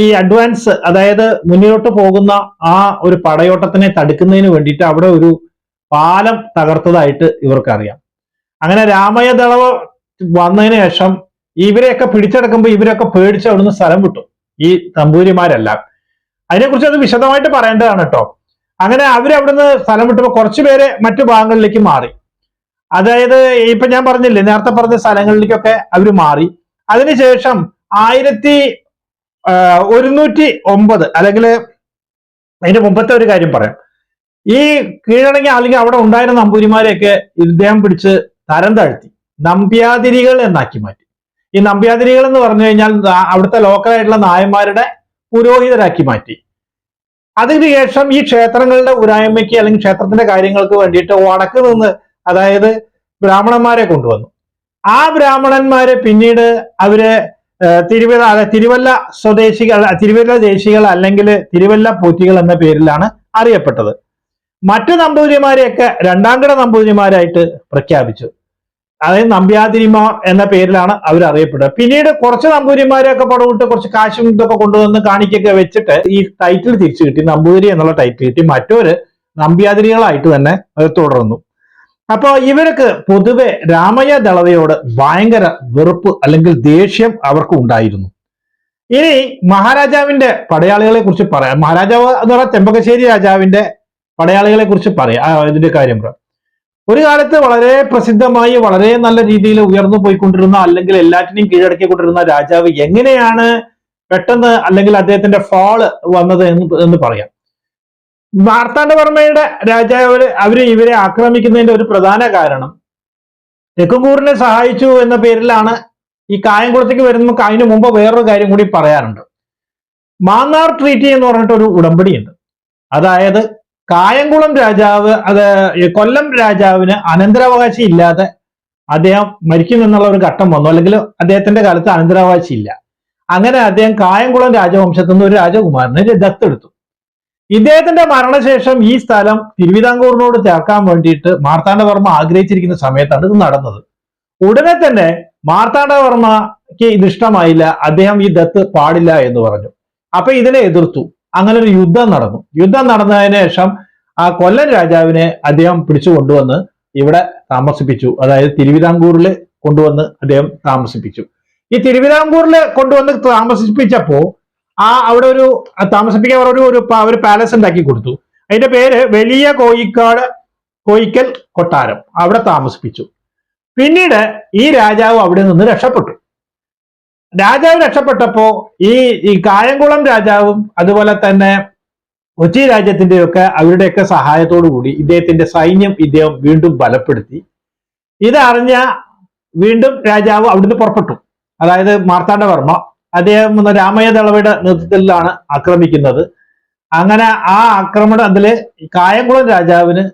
A: ഈ അഡ്വാൻസ്, അതായത് മുന്നിലോട്ട് പോകുന്ന ആ ഒരു പടയോട്ടത്തിനെ തടുക്കുന്നതിന് വേണ്ടിയിട്ട് അവിടെ ഒരു പാലം തകർത്തതായിട്ട് ഇവർക്കറിയാം. അങ്ങനെ രാമയ്യ ദളവ വന്നതിന് ശേഷം ഇവരെയൊക്കെ പിടിച്ചെടുക്കുമ്പോൾ ഇവരൊക്കെ പേടിച്ച് അവിടുന്ന് സ്ഥലം വിട്ടു, ഈ നമ്പൂതിരിമാരെല്ലാം. അതിനെക്കുറിച്ച് അത് വിശദമായിട്ട് പറയേണ്ടതാണ് കേട്ടോ. അങ്ങനെ അവരവിടുന്ന് സ്ഥലം വിട്ടപ്പോൾ കുറച്ചു പേരെ മറ്റു ഭാഗങ്ങളിലേക്ക് മാറി. അതായത് ഇപ്പൊ ഞാൻ പറഞ്ഞില്ലേ, നേരത്തെ പറഞ്ഞ സ്ഥലങ്ങളിലേക്കൊക്കെ അവർ മാറി. അതിനുശേഷം 1109 അല്ലെങ്കിൽ അതിന്റെ മുമ്പത്തെ ഒരു കാര്യം പറയാം. ഈ കീഴടങ്ങിയ അല്ലെങ്കിൽ അവിടെ ഉണ്ടായിരുന്ന നമ്പൂതിരിമാരെയൊക്കെ ഇദ്ദേഹം പിടിച്ച് തരം താഴ്ത്തി നമ്പ്യാതിരികൾ എന്നാക്കി മാറ്റി. ഈ നമ്പ്യാതിരികൾ എന്ന് പറഞ്ഞു കഴിഞ്ഞാൽ അവിടുത്തെ ലോക്കലായിട്ടുള്ള നായന്മാരുടെ പുരോഹിതരാക്കി മാറ്റി. അതിനുശേഷം ഈ ക്ഷേത്രങ്ങളുടെ ഉരായ്മയ്ക്ക് അല്ലെങ്കിൽ ക്ഷേത്രത്തിന്റെ കാര്യങ്ങൾക്ക് വേണ്ടിയിട്ട് വടക്ക് നിന്ന്, അതായത് ബ്രാഹ്മണന്മാരെ കൊണ്ടുവന്നു. ആ ബ്രാഹ്മണന്മാരെ പിന്നീട് അവര് തിരുവല്ല സ്വദേശികൾ, തിരുവല്ല ദേശികൾ അല്ലെങ്കിൽ തിരുവല്ല പോറ്റികൾ എന്ന പേരിലാണ് അറിയപ്പെട്ടത്. മറ്റു നമ്പൂതിരിമാരെയൊക്കെ രണ്ടാംകിട നമ്പൂതിരിമാരായിട്ട് പ്രഖ്യാപിച്ചു. അതായത് നമ്പ്യാതിരിമാർ എന്ന പേരിലാണ് അവർ അറിയപ്പെടുക. പിന്നീട് കുറച്ച് നമ്പൂതിരിമാരെയൊക്കെ പടവിട്ട് കുറച്ച് കാശും ഇതൊക്കെ കൊണ്ടുവന്ന് കാണിക്കൊക്കെ വെച്ചിട്ട് ഈ ടൈറ്റിൽ തിരിച്ചു കിട്ടി, നമ്പൂതിരി എന്നുള്ള ടൈറ്റിൽ കിട്ടി. മറ്റൊരു നമ്പ്യാതിരികളായിട്ട് തന്നെ തുടർന്നു. അപ്പൊ ഇവർക്ക് പൊതുവെ രാമയ്യ ദളവയോട് ഭയങ്കര വെറുപ്പ് അല്ലെങ്കിൽ ദേഷ്യം അവർക്ക് ഉണ്ടായിരുന്നു. ഇനി മഹാരാജാവിന്റെ പടയാളികളെ കുറിച്ച് പറയാം. മഹാരാജാവ് എന്ന് പറഞ്ഞാൽ ചെമ്പകശ്ശേരി രാജാവിന്റെ പടയാളികളെ കുറിച്ച് പറയാം. ഇതിന്റെ കാര്യം പറയാം. ഒരു കാലത്ത് വളരെ പ്രസിദ്ധമായി വളരെ നല്ല രീതിയിൽ ഉയർന്നു പോയിക്കൊണ്ടിരുന്ന അല്ലെങ്കിൽ എല്ലാറ്റിനെയും കീഴടക്കിക്കൊണ്ടിരുന്ന രാജാവ് എങ്ങനെയാണ് പെട്ടെന്ന് അല്ലെങ്കിൽ അദ്ദേഹത്തിന്റെ ഫാള് വന്നത് എന്ന് പറയാം. മാർത്താണ്ഡവർമ്മയുടെ രാജാവ് ഇവരെ ആക്രമിക്കുന്നതിന്റെ ഒരു പ്രധാന കാരണം തെക്കുംകൂറിനെ സഹായിച്ചു എന്ന പേരിലാണ് ഈ കായംകുളത്തേക്ക് വരുന്ന. അതിന് മുമ്പ് വേറൊരു കാര്യം കൂടി പറയാറുണ്ട്. മാന്നാർ ട്രീറ്റി എന്ന് പറഞ്ഞിട്ട് ഒരു ഉടമ്പടിയുണ്ട്. അതായത് കായംകുളം രാജാവ്, അത് കൊല്ലം രാജാവിന് അനന്തരാവകാശി ഇല്ലാതെ അദ്ദേഹം മരിക്കുമെന്നുള്ള ഒരു ഘട്ടം വന്നു, അല്ലെങ്കിൽ അദ്ദേഹത്തിന്റെ കാലത്ത് അനന്തരാവകാശി ഇല്ല. അങ്ങനെ അദ്ദേഹം കായംകുളം രാജവംശത്തിൽ നിന്ന് ഒരു രാജകുമാരനെ ദത്തെടുത്തു. ഇദ്ദേഹത്തിന്റെ മരണശേഷം ഈ സ്ഥലം തിരുവിതാംകൂറിനോട് ചേർക്കാൻ വേണ്ടിയിട്ട് മാർത്താണ്ഡവർമ്മ ആഗ്രഹിച്ചിരിക്കുന്ന സമയത്താണ് ഇത് നടന്നത്. ഉടനെ തന്നെ മാർത്താണ്ഡവർമ്മയ്ക്ക് ഇത് ഇഷ്ടമായില്ല. അദ്ദേഹം ഈ ദത്ത് പാടില്ല എന്ന് പറഞ്ഞു. അപ്പൊ ഇതിനെ എതിർത്തു. അങ്ങനെ ഒരു യുദ്ധം നടന്നു. യുദ്ധം നടന്നതിന് ശേഷം ആ കൊല്ലം രാജാവിനെ അദ്ദേഹം പിടിച്ചു കൊണ്ടുവന്ന് ഇവിടെ താമസിപ്പിച്ചു. അതായത് തിരുവിതാംകൂറിൽ കൊണ്ടുവന്ന് അദ്ദേഹം താമസിപ്പിച്ചു. ഈ തിരുവിതാംകൂറിൽ കൊണ്ടുവന്ന് താമസിപ്പിച്ചപ്പോ അവിടെ ഒരു താമസിപ്പിക്കാൻ ഒരു പാലസ് ഉണ്ടാക്കി കൊടുത്തു. അതിന്റെ പേര് വലിയ കോയിക്കൽ കൊട്ടാരം. അവിടെ താമസിപ്പിച്ചു. പിന്നീട് ഈ രാജാവ് അവിടെ നിന്ന് രക്ഷപ്പെട്ടു. രാജാവ് രക്ഷപ്പെട്ടപ്പോ ഈ കായംകുളം രാജാവും അതുപോലെ തന്നെ കൊച്ചി രാജ്യത്തിന്റെയൊക്കെ അവരുടെയൊക്കെ സഹായത്തോടു കൂടി ഇദ്ദേഹത്തിന്റെ സൈന്യം ഇദ്ദേഹം വീണ്ടും ബലപ്പെടുത്തി. ഇതറിഞ്ഞ വീണ്ടും രാജാവ് അവിടുന്ന് പുറപ്പെട്ടു. അതായത് മാർത്താണ്ഡവർമ്മ അദ്ദേഹം രാമയ്യ ദളവയുടെ നേതൃത്വത്തിലാണ് ആക്രമിക്കുന്നത്. അങ്ങനെ ആ ആക്രമണത്തില് കായംകുളം രാജാവിന്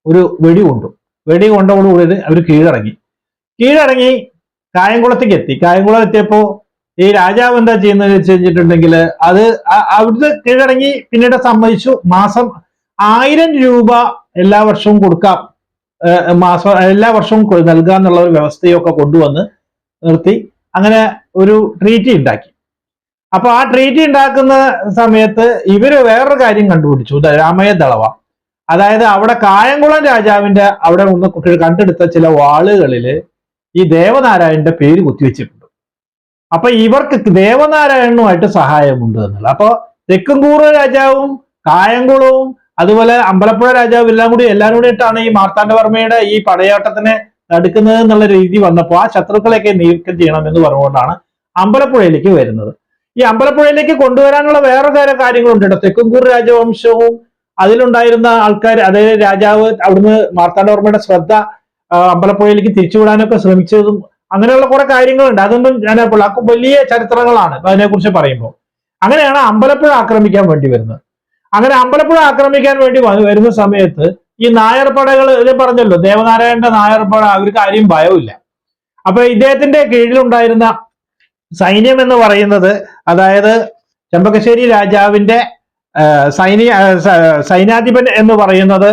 A: ഒരു വെടി കൊണ്ടു. വെടി കൊണ്ടോടുകൂടി അവർ കീഴടങ്ങി കായംകുളത്തേക്ക് എത്തി. കായംകുളം എത്തിയപ്പോ ഈ രാജാവ് എന്താ ചെയ്യുന്നത് വെച്ച് കഴിഞ്ഞിട്ടുണ്ടെങ്കിൽ അത് അവിടുത്തെ കീഴടങ്ങി പിന്നീട് സമ്മതിച്ചു. മാസം 1000 രൂപ എല്ലാ വർഷവും കൊടുക്കാം, എല്ലാ വർഷവും നൽകാന്നുള്ള ഒരു വ്യവസ്ഥയൊക്കെ കൊണ്ടുവന്ന് നിർത്തി. അങ്ങനെ ഒരു ട്രീറ്റി ഉണ്ടാക്കി. അപ്പൊ ആ ട്രീറ്റി ഉണ്ടാക്കുന്ന സമയത്ത് ഇവര് വേറൊരു കാര്യം കണ്ടുപിടിച്ചു, രാമയ്യ ദളവ. അതായത് അവിടെ കായംകുളം രാജാവിന്റെ അവിടെ നിന്ന് കുട്ടികൾ കണ്ടെടുത്ത ചില വാളുകളില് ഈ ദേവനാരായണന്റെ പേര് കുത്തിവെച്ചിട്ടുണ്ട്. അപ്പൊ ഇവർക്ക് ദേവനാരായണനുമായിട്ട് സഹായമുണ്ട് എന്നുള്ള. അപ്പൊ തെക്കുംകൂറ് രാജാവും കായംകുളവും അതുപോലെ അമ്പലപ്പുഴ രാജാവും എല്ലാവരും കൂടിയിട്ടാണ് ഈ മാർത്താണ്ഡവർമ്മയുടെ ഈ പടയോട്ടത്തിനെ തടുക്കുന്നത് എന്നുള്ള രീതി വന്നപ്പോൾ ആ ശത്രുക്കളെയൊക്കെ നീക്കം ചെയ്യണം എന്ന് പറഞ്ഞുകൊണ്ടാണ് അമ്പലപ്പുഴയിലേക്ക് വരുന്നത്. ഈ അമ്പലപ്പുഴയിലേക്ക് കൊണ്ടുവരാനുള്ള വേറെ കാര്യങ്ങളുണ്ട് കേട്ടോ. തെക്കുംകൂർ രാജവംശവും അതിലുണ്ടായിരുന്ന ആൾക്കാർ, അതായത് രാജാവ് അവിടുന്ന് മാർത്താണ്ഡവർമ്മയുടെ ശ്രദ്ധ അമ്പലപ്പുഴയിലേക്ക് തിരിച്ചുവിടാനൊക്കെ ശ്രമിച്ചതും അങ്ങനെയുള്ള കുറെ കാര്യങ്ങളുണ്ട്. അതൊന്നും ഞാൻ വലിയ ചരിത്രങ്ങളാണ് അതിനെക്കുറിച്ച് പറയുമ്പോൾ. അങ്ങനെയാണ് അമ്പലപ്പുഴ ആക്രമിക്കാൻ വേണ്ടി വരുന്നത്. അങ്ങനെ അമ്പലപ്പുഴ ആക്രമിക്കാൻ വേണ്ടി വരുന്ന സമയത്ത് ഈ നായർ പടകൾ, ഇത് പറഞ്ഞല്ലോ ദേവനാരായണന്റെ നായർ പട, അവർക്ക് ആരെയും ഭയമില്ല. അപ്പൊ ഇദ്ദേഹത്തിന്റെ കീഴിലുണ്ടായിരുന്ന സൈന്യം എന്ന് പറയുന്നത്, അതായത് ചെമ്പകശ്ശേരി രാജാവിന്റെ സൈന്യാധിപൻ എന്ന് പറയുന്നത്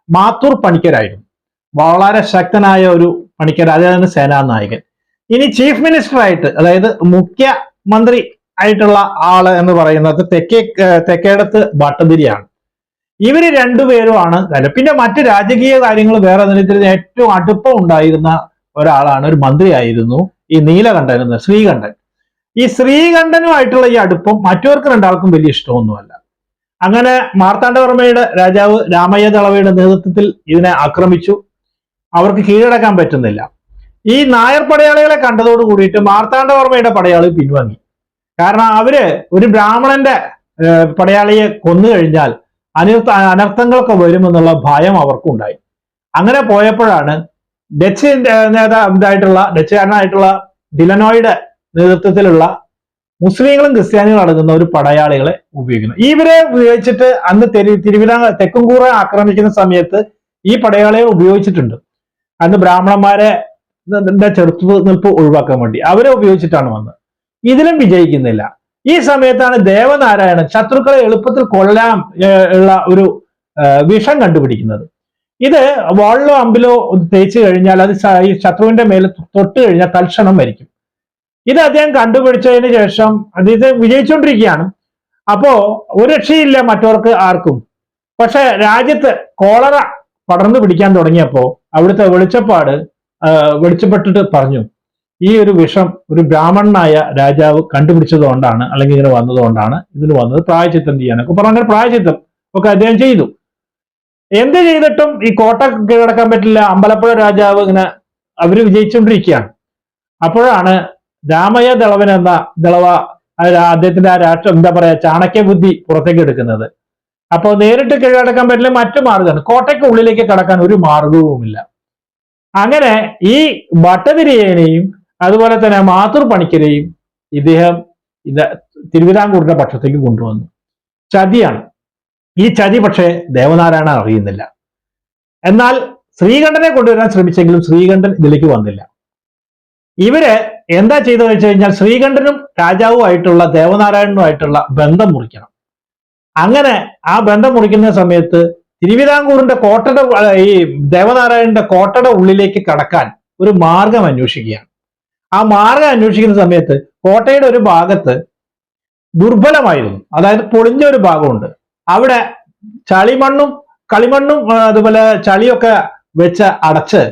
A: മാത്തൂർ പണിക്കരായിരുന്നു. വളരെ ശക്തനായ ഒരു പണിക്കർ, അതായത് സേനാനായകൻ. ഇനി ചീഫ് മിനിസ്റ്റർ ആയിട്ട്, അതായത് മുഖ്യമന്ത്രി ആയിട്ടുള്ള ആള് എന്ന് പറയുന്നത് തെക്കേടത്ത് ഭട്ടതിരിയാണ്. ഇവര് രണ്ടുപേരുമാണ്. പിന്നെ മറ്റ് രാജകീയ കാര്യങ്ങൾ വേറെ ഇതിന് ഏറ്റവും അടുപ്പം ഉണ്ടായിരുന്ന ഒരാളാണ്, ഒരു മന്ത്രിയായിരുന്നു ഈ നീലകണ്ഠൻ എന്ന ശ്രീകണ്ഠൻ. ഈ ശ്രീകണ്ഠനുമായിട്ടുള്ള ഈ അടുപ്പം മറ്റവർക്ക് രണ്ടാൾക്കും വലിയ ഇഷ്ടമൊന്നുമല്ല. അങ്ങനെ മാർത്താണ്ഡവർമ്മയുടെ രാജാവ് രാമയ്യ ദളവയുടെ നേതൃത്വത്തിൽ ഇതിനെ ആക്രമിച്ചു. അവർക്ക് കീഴടക്കാൻ പറ്റുന്നില്ല. ഈ നായർ പടയാളികളെ കണ്ടതോട് കൂടിയിട്ട് മാർത്താണ്ഡവർമ്മയുടെ പടയാളി പിൻവാങ്ങി. കാരണം അവര് ഒരു ബ്രാഹ്മണന്റെ പടയാളിയെ കൊന്നു കഴിഞ്ഞാൽ അനർത്ഥങ്ങളൊക്കെ വരുമെന്നുള്ള ഭയം അവർക്കുണ്ടായി. അങ്ങനെ പോയപ്പോഴാണ് ഡച്ചുകാരനായിട്ടുള്ള ഡിലനോയുടെ നേതൃത്വത്തിലുള്ള മുസ്ലിങ്ങളും ക്രിസ്ത്യാനികളും അടങ്ങുന്ന ഒരു പടയാളികളെ ഉപയോഗിക്കുന്നത്. ഇവരെ ഉപയോഗിച്ചിട്ട് അന്ന് തെക്കുംകൂറ ആക്രമിക്കുന്ന സമയത്ത് ഈ പടയാളികൾ ഉപയോഗിച്ചിട്ടുണ്ട്. അന്ന് ബ്രാഹ്മണന്മാരെ ചെറുത്തു നിൽപ്പ് ഒഴിവാക്കാൻ വേണ്ടി അവരെ ഉപയോഗിച്ചിട്ടാണ് വന്നത്. ഇതിലും വിജയിക്കുന്നില്ല. ഈ സമയത്താണ് ദേവനാരായണൻ ശത്രുക്കളെ എളുപ്പത്തിൽ കൊല്ലാൻ ഉള്ള ഒരു വിഷം കണ്ടുപിടിക്കുന്നത്. ഇത് വാളിലോ അമ്പിലോ തേച്ച് കഴിഞ്ഞാൽ അത് ഈ ശത്രുവിന്റെ മേലെ തൊട്ട് കഴിഞ്ഞാൽ തൽക്ഷണം മരിക്കും. ഇത് അദ്ദേഹം കണ്ടുപിടിച്ചതിന് ശേഷം ഇത് വിജയിച്ചുകൊണ്ടിരിക്കുകയാണ്. അപ്പോ ഒരു രക്ഷയില്ല മറ്റവർക്ക് ആർക്കും. പക്ഷെ രാജ്യത്ത് കോളറ പടർന്നു പിടിക്കാൻ തുടങ്ങിയപ്പോ അവിടുത്തെ വെളിച്ചപ്പെട്ടിട്ട് പറഞ്ഞു, ഈ ഒരു വിഷം ഒരു ബ്രാഹ്മണനായ രാജാവ് കണ്ടുപിടിച്ചതുകൊണ്ടാണ്, അല്ലെങ്കിൽ ഇങ്ങനെ വന്നതുകൊണ്ടാണ് ഇതിന് വന്നത്, പ്രായച്ചിത്തം ചെയ്യാനൊക്കെ പറഞ്ഞ പ്രായച്ചിത്തം ഒക്കെ അദ്ദേഹം ചെയ്തു. എന്ത് ചെയ്തിട്ടും ഈ കോട്ട കീഴടക്കാൻ പറ്റില്ല. അമ്പലപ്പുഴ രാജാവ് ഇങ്ങനെ അവര് വിജയിച്ചുകൊണ്ടിരിക്കുകയാണ്. അപ്പോഴാണ് രാമയ്യ ദളവ അദ്ദേഹത്തിന്റെ ആ എന്താ പറയാ ചാണക്യ ബുദ്ധി പുറത്തേക്ക് എടുക്കുന്നത്. അപ്പോൾ നേരിട്ട് കീഴടക്കാൻ പറ്റില്ല, മറ്റു മാർഗമാണ്. കോട്ടയ്ക്ക് ഉള്ളിലേക്ക് കടക്കാൻ ഒരു മാർഗവുമില്ല. അങ്ങനെ ഈ ഭട്ടതിരിയേനെയും അതുപോലെ തന്നെ മാത്തൂർ പണിക്കരെയും ഇദ്ദേഹം തിരുവിതാംകൂറിന്റെ പക്ഷത്തേക്ക് കൊണ്ടുവന്നു. ചതിയാണ്. ഈ ചതി പക്ഷേ ദേവനാരായണൻ അറിയുന്നില്ല. എന്നാൽ ശ്രീകണ്ഠനെ കൊണ്ടുവരാൻ ശ്രമിച്ചെങ്കിലും ശ്രീകണ്ഠൻ ഇതിലേക്ക് വന്നില്ല. ഇവര് എന്താ ചെയ്തതെന്ന് വെച്ച് കഴിഞ്ഞാൽ ശ്രീകണ്ഠനും രാജാവുമായിട്ടുള്ള ദേവനാരായണനുമായിട്ടുള്ള ബന്ധം മുറിക്കണം. അങ്ങനെ ആ ബന്ധം മുറിക്കുന്ന സമയത്ത് തിരുവിതാംകൂറിന്റെ ഈ ദേവനാരായണന്റെ കോട്ടയുടെ ഉള്ളിലേക്ക് കടക്കാൻ ഒരു മാർഗം അന്വേഷിക്കുകയാണ്. ആ മാർഗം അന്വേഷിക്കുന്ന സമയത്ത് കോട്ടയുടെ ഒരു ഭാഗത്ത് ദുർബലമായിരുന്നു, അതായത് പൊളിഞ്ഞ ഒരു ഭാഗമുണ്ട്. അവിടെ കളിമണ്ണും അതുപോലെ ചളിയൊക്കെ വെച്ച് അടച്ച്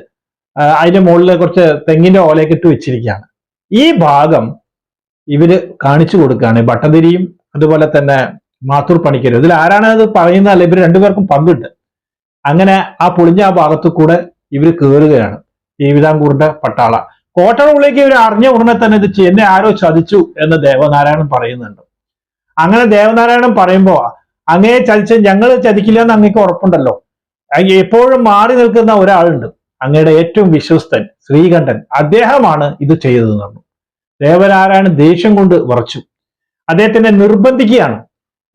A: അതിന്റെ മുകളിൽ കുറച്ച് തെങ്ങിന്റെ ഓലയൊക്കെ ഇട്ട് വെച്ചിരിക്കുകയാണ്. ഈ ഭാഗം ഇവര് കാണിച്ചു കൊടുക്കുകയാണ്, ഭട്ടതിരിയും അതുപോലെ തന്നെ മാത്തൂർ പണിക്കരും. ഇതിൽ ആരാണ് അത് പറയുന്നതല്ല, ഇവർ രണ്ടുപേർക്കും പങ്കുണ്ട്. അങ്ങനെ ആ പൊളിഞ്ഞ ആ ഭാഗത്തു കൂടെ ഇവർ കയറുകയാണ്. തിരുവിതാംകൂറിന്റെ പട്ടാള കോട്ടയുടെ ഉള്ളിലേക്ക് ഇവർ അറിഞ്ഞ ഉടനെ തന്നെ ഇത് എന്നെ ആരോ ചതിച്ചു എന്ന് ദേവനാരായണൻ പറയുന്നുണ്ട്. അങ്ങനെ ദേവനാരായണൻ പറയുമ്പോ അങ്ങയെ ചതിച്ച് ഞങ്ങൾ ചതിക്കില്ല എന്ന് അങ്ങേക്ക് ഉറപ്പുണ്ടല്ലോ. എപ്പോഴും മാറി നിൽക്കുന്ന ഒരാളുണ്ട്, അങ്ങയുടെ ഏറ്റവും വിശ്വസ്തൻ ശ്രീകണ്ഠൻ, അദ്ദേഹമാണ് ഇത് ചെയ്തതെന്ന് പറഞ്ഞു. ദേവനാരായണൻ ദേഷ്യം കൊണ്ട് വിറച്ചു. അദ്ദേഹത്തിനെ നിർബന്ധിക്കുകയാണ്.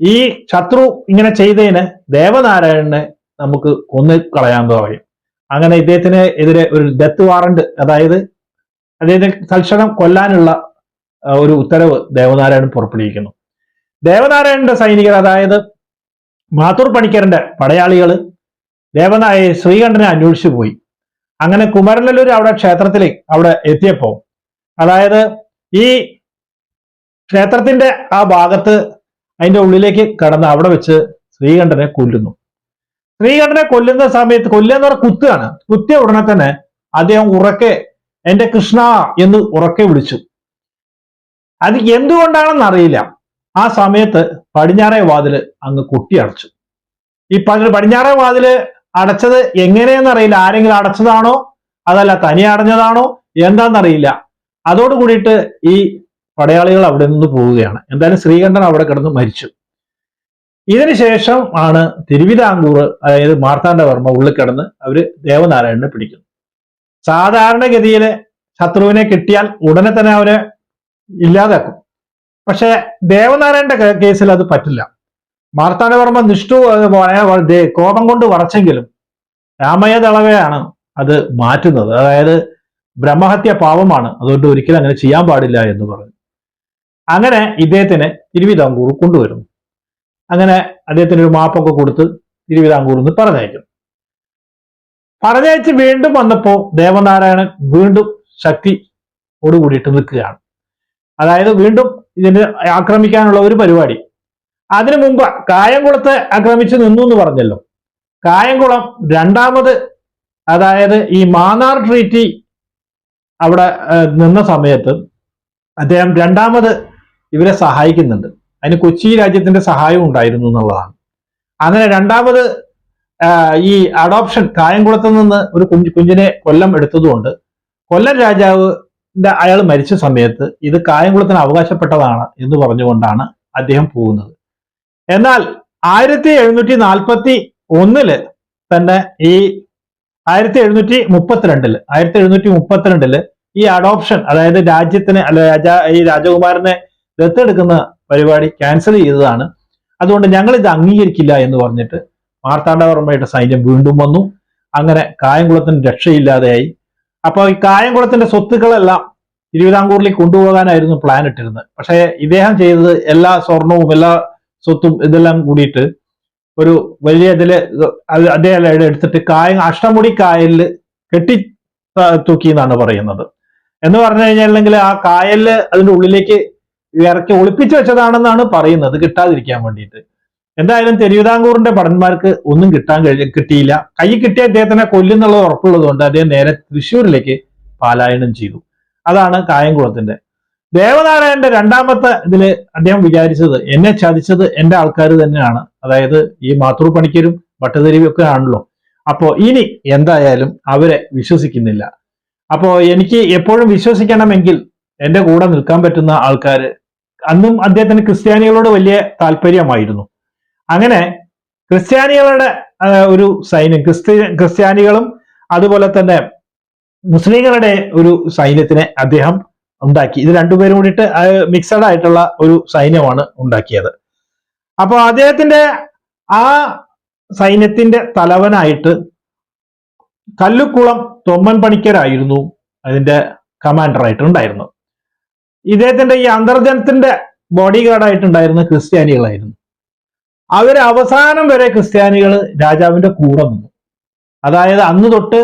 A: ഈ ശത്രു ഇങ്ങനെ ചെയ്തതിന് ദേവനാരായണനെ നമുക്ക് കൊന്നു കളയാൻ പറയും. അങ്ങനെ ഇദ്ദേഹത്തിന് എതിരെ ഒരു ഡെത്ത് വാറന്റ്, അതായത് അദ്ദേഹത്തെ തൽക്ഷണം കൊല്ലാനുള്ള ഒരു ഉത്തരവ് ദേവനാരായണൻ പുറപ്പെടുവിക്കുന്നു. ദേവനാരായണന്റെ സൈനികർ, അതായത് മാത്തൂർ പണിക്കരന്റെ പടയാളികൾ ശ്രീകണ്ഠനെ അന്വേഷിച്ചു പോയി. അങ്ങനെ കുമരനല്ലൂർ അവിടെ ക്ഷേത്രത്തിൽ അവിടെ എത്തിയപ്പോ, അതായത് ഈ ക്ഷേത്രത്തിന്റെ ആ ഭാഗത്ത് അതിന്റെ ഉള്ളിലേക്ക് കടന്ന് അവിടെ വെച്ച് ശ്രീകണ്ഠനെ കൊല്ലുന്നു. ശ്രീകണ്ഠനെ കൊല്ലുന്ന സമയത്ത്, കൊല്ലുക എന്ന് പറഞ്ഞാൽ കുത്തുകയാണ്. കുത്തിയ ഉടനെ തന്നെ അദ്ദേഹം ഉറക്കെ എന്റെ കൃഷ്ണ എന്ന് ഉറക്കെ വിളിച്ചു. അത് എന്തുകൊണ്ടാണെന്ന് അറിയില്ല. ആ സമയത്ത് പടിഞ്ഞാറേ വാതില് അങ്ങ് കൊട്ടി അടച്ചു. ഈ പടിഞ്ഞാറേ വാതില് അടച്ചത് എങ്ങനെയെന്നറിയില്ല. ആരെങ്കിലും അടച്ചതാണോ അതല്ല തനിയെ അടഞ്ഞതാണോ എന്താണെന്നറിയില്ല. അതോട് കൂടിയിട്ട് ഈ പടയാളികൾ അവിടെ നിന്ന് പോവുകയാണ്. എന്തായാലും ശ്രീകണ്ഠൻ അവിടെ കിടന്ന് മരിച്ചു. ഇതിനുശേഷം ആണ് തിരുവിതാംകൂർ, അതായത് മാർത്താണ്ഡവർമ്മ ഉള്ളിൽ കിടന്ന് അവര് ദേവനാരായണനെ പിടിക്കുന്നു. സാധാരണഗതിയിൽ ശത്രുവിനെ കിട്ടിയാൽ ഉടനെ തന്നെ അവരെ ഇല്ലാതാക്കും. പക്ഷെ ദേവനാരായണന്റെ കേസിൽ അത് പറ്റില്ല. മാർത്താണ്ഡവർമ്മ കോപം കൊണ്ട് വറച്ചെങ്കിലും രാമയ്യ ദളവയാണ് അത് മാറ്റുന്നത്. അതായത് ബ്രഹ്മഹത്യ പാപമാണ്, അതുകൊണ്ട് ഒരിക്കലും അങ്ങനെ ചെയ്യാൻ പാടില്ല എന്ന് പറഞ്ഞു. അങ്ങനെ ഇദ്ദേഹത്തിനെ തിരുവിതാംകൂർ കൊണ്ടുവരുന്നു. അങ്ങനെ അദ്ദേഹത്തിന് ഒരു മാപ്പൊക്കെ കൊടുത്ത് തിരുവിതാംകൂറിൽ നിന്ന് പറഞ്ഞയച്ച് വീണ്ടും വന്നപ്പോ ദേവനാരായണൻ വീണ്ടും ശക്തിയോട് കൂടിയിട്ട് നിൽക്കുകയാണ്. അതായത് വീണ്ടും ഇതിനെ ആക്രമിക്കാനുള്ള ഒരു പരിപാടി. അതിനു മുമ്പ് കായംകുളത്തെ ആക്രമിച്ച് നിന്നു എന്ന് പറഞ്ഞല്ലോ. കായംകുളം രണ്ടാമത്, അതായത് ഈ മാന്നാർ ട്രീറ്റി അവിടെ നിന്ന സമയത്ത് അദ്ദേഹം രണ്ടാമത് ഇവരെ സഹായിക്കുന്നുണ്ട്. അതിന് കൊച്ചി രാജ്യത്തിന്റെ സഹായം ഉണ്ടായിരുന്നു എന്നുള്ളതാണ്. അങ്ങനെ രണ്ടാമത് ഈ അഡോപ്ഷൻ, കായംകുളത്ത് നിന്ന് ഒരു കുഞ്ഞിനെ കൊല്ലം എടുത്തതുകൊണ്ട് കൊല്ലം രാജാവിന്റെ അയാൾ മരിച്ച സമയത്ത് ഇത് കായംകുളത്തിന് അവകാശപ്പെട്ടതാണ് എന്ന് പറഞ്ഞുകൊണ്ടാണ് അദ്ദേഹം പോകുന്നത്. എന്നാൽ 1741 തന്നെ ഈ 1732 ഈ അഡോപ്ഷൻ, അതായത് രാജ്യത്തിന് ഈ രാജകുമാരനെ ദത്തെടുക്കുന്ന പരിപാടി ക്യാൻസൽ ചെയ്തതാണ്. അതുകൊണ്ട് ഞങ്ങൾ ഇത് അംഗീകരിക്കില്ല എന്ന് പറഞ്ഞിട്ട് മാർത്താണ്ഡവർമ്മയുടെ സൈന്യം വീണ്ടും വന്നു. അങ്ങനെ കായംകുളത്തിന് രക്ഷയില്ലാതെയായി. അപ്പോൾ ഈ കായംകുളത്തിന്റെ സ്വത്തുക്കളെല്ലാം തിരുവിതാംകൂറിലേക്ക് കൊണ്ടുപോകാനായിരുന്നു പ്ലാൻ ഇട്ടിരുന്നത്. പക്ഷേ ഇദ്ദേഹം ചെയ്തത് എല്ലാ സ്വർണവും എല്ലാ സ്വത്തും ഇതെല്ലാം കൂടിയിട്ട് ഒരു വലിയ അദ്ദേഹം എടുത്തിട്ട് അഷ്ടമുടി കായലിൽ കെട്ടി തൂക്കി എന്നാണ് പറയുന്നത്. എന്ന് പറഞ്ഞു കഴിഞ്ഞാൽ ആ കായലില് അതിന്റെ ഉള്ളിലേക്ക് ഇറക്കി ഒളിപ്പിച്ചു വെച്ചതാണെന്നാണ് പറയുന്നത്, കിട്ടാതിരിക്കാൻ വേണ്ടിയിട്ട്. എന്തായാലും തിരുവിതാംകൂറിന്റെ ഭടന്മാർക്ക് ഒന്നും കിട്ടിയില്ല. കൈ കിട്ടിയ അദ്ദേഹത്തിനെ കൊല്ലുന്നുള്ളത് ഉറപ്പുള്ളത് കൊണ്ട് അദ്ദേഹം നേരെ തൃശ്ശൂരിലേക്ക് പലായനം ചെയ്തു. അതാണ് കായംകുളത്തിന്റെ. ദേവനാരായണന്റെ രണ്ടാമത്തെ ഇതില് അദ്ദേഹം വിചാരിച്ചത്, എന്നെ ചതിച്ചത് എന്റെ ആൾക്കാർ തന്നെയാണ്, അതായത് ഈ മാത്തൂർ പണിക്കരും ഭട്ടതിരിയും ഒക്കെ ആണല്ലോ. അപ്പോ ഇനി എന്തായാലും അവരെ വിശ്വസിക്കുന്നില്ല. അപ്പോ എനിക്ക് എപ്പോഴും വിശ്വസിക്കണമെങ്കിൽ എന്റെ കൂടെ നിൽക്കാൻ പറ്റുന്ന ആൾക്കാര്, അന്നും അദ്ദേഹത്തിന് ക്രിസ്ത്യാനികളോട് വലിയ താല്പര്യമായിരുന്നു. അങ്ങനെ ക്രിസ്ത്യാനികളുടെ ഒരു സൈന്യം, ക്രിസ്ത്യാനികളും അതുപോലെ തന്നെ മുസ്ലിങ്ങളുടെ ഒരു സൈന്യത്തിനെ അദ്ദേഹം ഉണ്ടാക്കി. ഇത് രണ്ടുപേരും കൂടിയിട്ട് മിക്സഡ് ആയിട്ടുള്ള ഒരു സൈന്യമാണ് ഉണ്ടാക്കിയത്. അപ്പൊ അദ്ദേഹത്തിന്റെ ആ സൈന്യത്തിന്റെ തലവനായിട്ട് കല്ലുക്കുളം തൊമ്മൻ പണിക്കരായിരുന്നു അതിന്റെ കമാൻഡറായിട്ട് ഉണ്ടായിരുന്നത്. ഇദ്ദേഹത്തിന്റെ ഈ അന്തർജനത്തിന്റെ ബോഡി ഗാർഡായിട്ടുണ്ടായിരുന്ന ക്രിസ്ത്യാനികളായിരുന്നു. അവര് അവസാനം വരെ ക്രിസ്ത്യാനികൾ രാജാവിന്റെ കൂടെ നിന്നു. അതായത് അന്ന് തൊട്ട്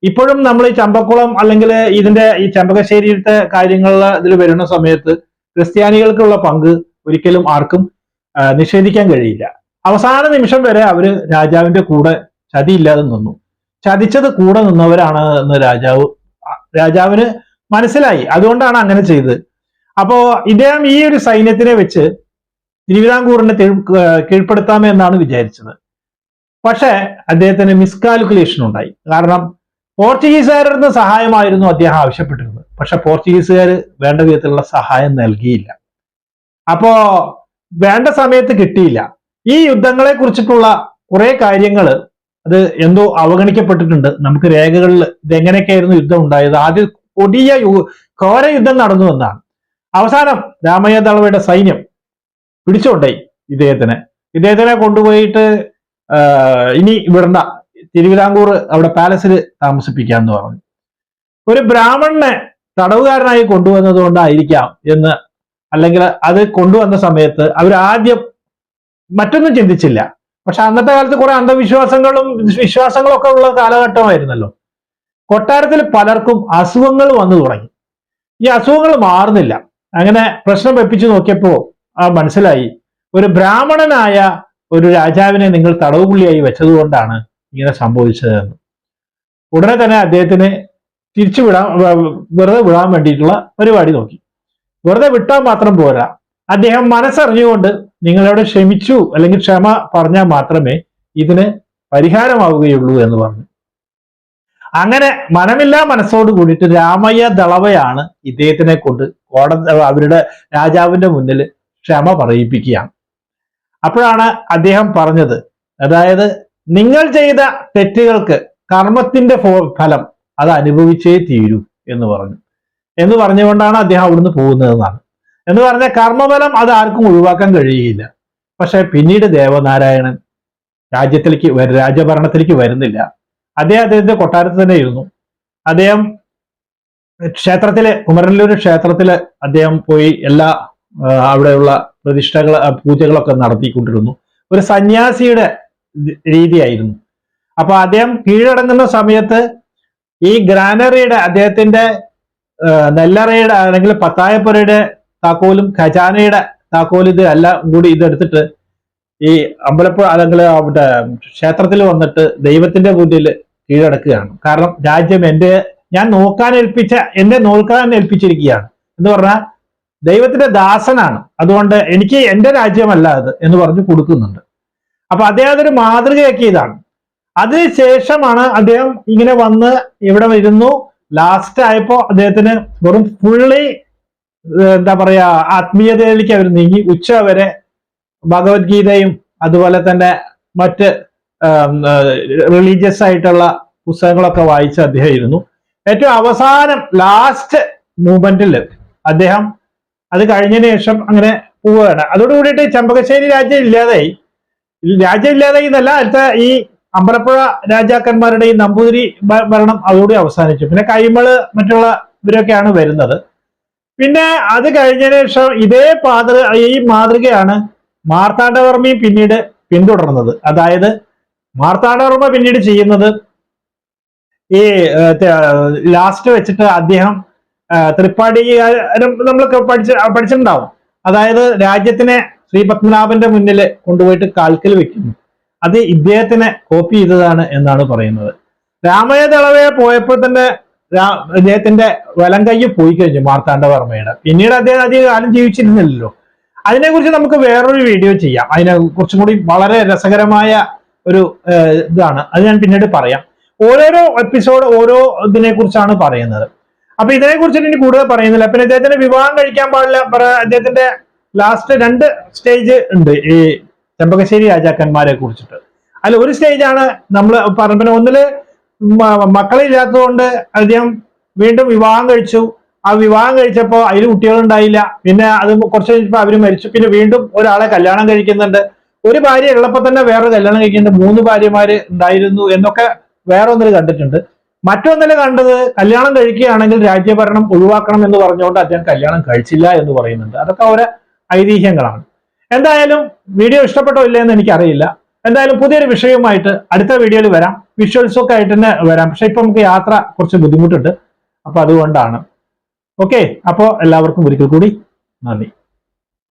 A: ഇപ്പോഴും നമ്മൾ ഈ ചമ്പക്കുളം അല്ലെങ്കിൽ ഇതിന്റെ ഈ ചെമ്പകശ്ശേരിയിലത്തെ കാര്യങ്ങളിൽ ഇതിൽ വരുന്ന സമയത്ത് ക്രിസ്ത്യാനികൾക്കുള്ള പങ്ക് ഒരിക്കലും ആർക്കും നിഷേധിക്കാൻ കഴിയില്ല. അവസാന നിമിഷം വരെ അവര് രാജാവിന്റെ കൂടെ ചതിയില്ലാതെ നിന്നു. ചതിച്ചത് കൂടെ നിന്നവരാണ് എന്ന് രാജാവിന് മനസ്സിലായി. അതുകൊണ്ടാണ് അങ്ങനെ ചെയ്തത്. അപ്പോ ഇദ്ദേഹം ഈ ഒരു സൈന്യത്തിനെ വെച്ച് തിരുവിതാംകൂറിനെ കീഴ്പ്പെടുത്താമെന്നാണ് വിചാരിച്ചത്. പക്ഷെ അദ്ദേഹത്തിന് മിസ്കാൽക്കുലേഷൻ ഉണ്ടായി. കാരണം പോർച്ചുഗീസുകാരുടെ നിന്ന് സഹായമായിരുന്നു അദ്ദേഹം ആവശ്യപ്പെട്ടിരുന്നത്. പക്ഷെ പോർച്ചുഗീസുകാർ വേണ്ട വിധത്തിലുള്ള സഹായം നൽകിയില്ല. അപ്പോ വേണ്ട സമയത്ത് കിട്ടിയില്ല. ഈ യുദ്ധങ്ങളെ കുറിച്ചിട്ടുള്ള കുറെ കാര്യങ്ങൾ അത് എന്തോ അവഗണിക്കപ്പെട്ടിട്ടുണ്ട്. നമുക്ക് രേഖകളിൽ ഇതെങ്ങനെയൊക്കെയായിരുന്നു യുദ്ധം ഉണ്ടായത്, ആദ്യം കൊടിയ ഘോര യുദ്ധം നടന്നു എന്നാണ്. അവസാനം രാമയ്യ ദളവയുടെ സൈന്യം പിടിച്ചുകൊണ്ടായി ഇദ്ദേഹത്തിനെ കൊണ്ടുപോയിട്ട് ഇനി വിടണ്ട, തിരുവിതാംകൂർ അവിടെ പാലസിൽ താമസിപ്പിക്കാമെന്ന് പറഞ്ഞു. ഒരു ബ്രാഹ്മണനെ തടവുകാരനായി കൊണ്ടുവന്നത് കൊണ്ടായിരിക്കാം എന്ന്, അല്ലെങ്കിൽ അത് കൊണ്ടുവന്ന സമയത്ത് അവർ ആദ്യം മറ്റൊന്നും ചിന്തിച്ചില്ല. പക്ഷെ അന്നത്തെ കാലത്ത് കുറെ അന്ധവിശ്വാസങ്ങളും വിശ്വാസങ്ങളും ഒക്കെ ഉള്ള കാലഘട്ടമായിരുന്നല്ലോ. കൊട്ടാരത്തിൽ പലർക്കും അസുഖങ്ങൾ വന്നു തുടങ്ങി. ഈ അസുഖങ്ങൾ മാറുന്നില്ല. അങ്ങനെ പ്രശ്നം വെപ്പിച്ചു നോക്കിയപ്പോ മനസ്സിലായി, ഒരു ബ്രാഹ്മണനായ ഒരു രാജാവിനെ നിങ്ങൾ തടവുപുള്ളിയായി വെച്ചതുകൊണ്ടാണ് ഇങ്ങനെ സംഭവിച്ചതെന്ന്. ഉടനെ തന്നെ അദ്ദേഹത്തിന് തിരിച്ചു വെറുതെ വിടാൻ വേണ്ടിയിട്ടുള്ള പരിപാടി നോക്കി. വെറുതെ വിട്ടാൽ മാത്രം പോരാ, അദ്ദേഹം മനസ്സറിഞ്ഞുകൊണ്ട് നിങ്ങളോട് ക്ഷമിച്ചു അല്ലെങ്കിൽ ക്ഷമ പറഞ്ഞാൽ മാത്രമേ ഇതിന് പരിഹാരമാവുകയുള്ളൂ എന്ന് പറഞ്ഞു. അങ്ങനെ മനമില്ലാ മനസ്സോട് കൂടിയിട്ട് രാമയ്യ ദളവയാണ് ഇദ്ദേഹത്തിനെ കൊണ്ട് അവരുടെ രാജാവിന്റെ മുന്നിൽ ക്ഷമ പറയിപ്പിക്കുകയാണ്. അപ്പോഴാണ് അദ്ദേഹം പറഞ്ഞത്, അതായത് നിങ്ങൾ ചെയ്ത തെറ്റുകൾക്ക് കർമ്മത്തിന്റെ ഫലം അത് അനുഭവിച്ചേ തീരൂ എന്ന് പറഞ്ഞു. എന്ന് പറഞ്ഞുകൊണ്ടാണ് അദ്ദേഹം അവിടുന്ന് പോകുന്നതെന്നാണ്. എന്ന് പറഞ്ഞ കർമ്മഫലം അത് ആർക്കും ഒഴിവാക്കാൻ കഴിയുകയില്ല. പക്ഷെ പിന്നീട് ദേവനാരായണൻ രാജഭരണത്തിലേക്ക് വരുന്നില്ല. അദ്ദേഹത്തിന്റെ കൊട്ടാരത്തിൽ തന്നെ ഇരുന്നു. അദ്ദേഹം ക്ഷേത്രത്തില്, കുമരനല്ലൂർ ക്ഷേത്രത്തില് അദ്ദേഹം പോയി എല്ലാ അവിടെയുള്ള പ്രതിഷ്ഠകൾ പൂജകളൊക്കെ നടത്തിക്കൊണ്ടിരുന്നു. ഒരു സന്യാസിയുടെ രീതിയായിരുന്നു. അപ്പൊ അദ്ദേഹം കീഴടങ്ങുന്ന സമയത്ത് ഈ ഗ്രാനറിയുടെ, അദ്ദേഹത്തിന്റെ നെല്ലറയുടെ അല്ലെങ്കിൽ പത്തായപ്പുരയുടെ താക്കോലും ഖജാനയുടെ താക്കോലും ഇത് എല്ലാം കൂടി ഇതെടുത്തിട്ട് ഈ അമ്പലപ്പുഴ അല്ലെങ്കിൽ അവിടെ ക്ഷേത്രത്തിൽ വന്നിട്ട് ദൈവത്തിന്റെ മുന്നിൽ കീഴടക്കുകയാണ്. കാരണം രാജ്യം ഞാൻ എന്നെ നോക്കാൻ ഏൽപ്പിച്ചിരിക്കുകയാണ് എന്ന് പറഞ്ഞാൽ ദൈവത്തിന്റെ ദാസനാണ്, അതുകൊണ്ട് എനിക്ക് എന്റെ രാജ്യമല്ല അത് എന്ന് പറഞ്ഞ് കൊടുക്കുന്നുണ്ട്. അപ്പൊ അദ്ദേഹം അതൊരു മാതൃകയാക്കിയതാണ്. അതിനുശേഷമാണ് അദ്ദേഹം ഇങ്ങനെ വന്ന് ഇവിടെ വരുന്നു. ലാസ്റ്റ് ആയപ്പോ അദ്ദേഹത്തിന് വെറും ഫുള്ളി എന്താ പറയാ ആത്മീയതയിലേക്ക് അവർ നീങ്ങി. ഉച്ച വരെ ഭഗവത്ഗീതയും അതുപോലെ തന്നെ മറ്റ് റിലീജിയസ് ആയിട്ടുള്ള പുസ്തകങ്ങളൊക്കെ വായിച്ച് അദ്ദേഹം ഇരുന്നു. ഏറ്റവും അവസാനം ലാസ്റ്റ് മൂവ്മെന്റിൽ അദ്ദേഹം അത് കഴിഞ്ഞതിന് ശേഷം അങ്ങനെ പോവുകയാണ്. അതോടുകൂടിയിട്ട് ചെമ്പകശ്ശേരി രാജ്യം ഇല്ലാതായി എന്നല്ല, അടുത്ത ഈ അമ്പലപ്പുഴ രാജാക്കന്മാരുടെ ഈ നമ്പൂതിരി ഭരണം അതോടെ അവസാനിച്ചു. പിന്നെ കൈമള് മറ്റുള്ള ഇവരൊക്കെയാണ് വരുന്നത്. പിന്നെ അത് കഴിഞ്ഞതിന് ശേഷം ഈ മാതൃകയാണ് മാർത്താണ്ഡവർമ്മയും പിന്നീട് പിന്തുടർന്നത്. അതായത് മാർത്താണ്ഡവർമ്മ പിന്നീട് ചെയ്യുന്നത് ഈ ലാസ്റ്റ് വെച്ചിട്ട് അദ്ദേഹം തൃപ്പാടി നമ്മളൊക്കെ പഠിച്ചിട്ടുണ്ടാവും. അതായത് രാജ്യത്തിനെ ശ്രീ പത്മനാഭന്റെ മുന്നിൽ കൊണ്ടുപോയിട്ട് കാൽക്കൽ വെക്കുന്നു. അത് ഇദ്ദേഹത്തിനെ കോപ്പി ചെയ്തതാണ് എന്നാണ് പറയുന്നത്. രാമയ്യ ദളവയെ പോയപ്പോൾ തന്നെ അദ്ദേഹത്തിന്റെ വലം കൈ പോയി കഴിഞ്ഞു മാർത്താണ്ഡവർമ്മയുടെ. പിന്നീട് അദ്ദേഹം അധികം കാലം ജീവിച്ചിരുന്നില്ലല്ലോ. അതിനെക്കുറിച്ച് നമുക്ക് വേറൊരു വീഡിയോ ചെയ്യാം. അതിനെ കുറച്ചും കൂടി വളരെ രസകരമായ ഒരു ഇതാണ്. അത് ഞാൻ പിന്നീട് പറയാം. ഓരോരോ എപ്പിസോഡ് ഓരോ ഇതിനെ കുറിച്ചാണ് പറയുന്നത്. അപ്പൊ ഇതിനെ കുറിച്ചിട്ട് ഇനി കൂടുതൽ പറയുന്നില്ല. പിന്നെ അദ്ദേഹത്തിന് വിവാഹം കഴിക്കാൻ പാടില്ല. അദ്ദേഹത്തിന്റെ ലാസ്റ്റ് 2 സ്റ്റേജ് ഉണ്ട് ഈ ചെമ്പകശ്ശേരി രാജാക്കന്മാരെ കുറിച്ചിട്ട്. അതിൽ ഒരു സ്റ്റേജാണ് നമ്മൾ പറഞ്ഞ, ഒന്നില് മക്കളില്ലാത്തതുകൊണ്ട് അദ്ദേഹം വീണ്ടും വിവാഹം കഴിച്ചു. ആ വിവാഹം കഴിച്ചപ്പോൾ അതിൽ കുട്ടികളുണ്ടായില്ല. പിന്നെ അത് കുറച്ച് കഴിഞ്ഞപ്പോൾ അവര് മരിച്ചു. പിന്നെ വീണ്ടും ഒരാളെ കല്യാണം കഴിക്കുന്നുണ്ട്. ഒരു ഭാര്യ ഉള്ളപ്പോൾ തന്നെ വേറെ കല്യാണം കഴിക്കുന്നുണ്ട്. 3 ഭാര്യമാര് ഉണ്ടായിരുന്നു എന്നൊക്കെ വേറെ ഒന്നിൽ കണ്ടിട്ടുണ്ട്. മറ്റൊന്നിൽ കണ്ടത് കല്യാണം കഴിക്കുകയാണെങ്കിൽ രാജ്യഭരണം ഒഴിവാക്കണം എന്ന് പറഞ്ഞുകൊണ്ട് അദ്ദേഹം കല്യാണം കഴിച്ചില്ല എന്ന് പറയുന്നുണ്ട്. അതൊക്കെ ഓരോ ഐതിഹ്യങ്ങളാണ്. എന്തായാലും വീഡിയോ ഇഷ്ടപ്പെട്ടോ ഇല്ല എന്ന് എനിക്കറിയില്ല. എന്തായാലും പുതിയൊരു വിഷയവുമായിട്ട് അടുത്ത വീഡിയോയിൽ വരാം. വിഷ്വൽസൊക്കെ ആയിട്ട് തന്നെ വരാം. പക്ഷെ ഇപ്പൊ നമുക്ക് യാത്ര കുറച്ച് ബുദ്ധിമുട്ടുണ്ട്. അപ്പൊ അതുകൊണ്ടാണ്. ഓക്കെ, അപ്പോൾ എല്ലാവർക്കും ഒരിക്കൽ കൂടി നന്ദി.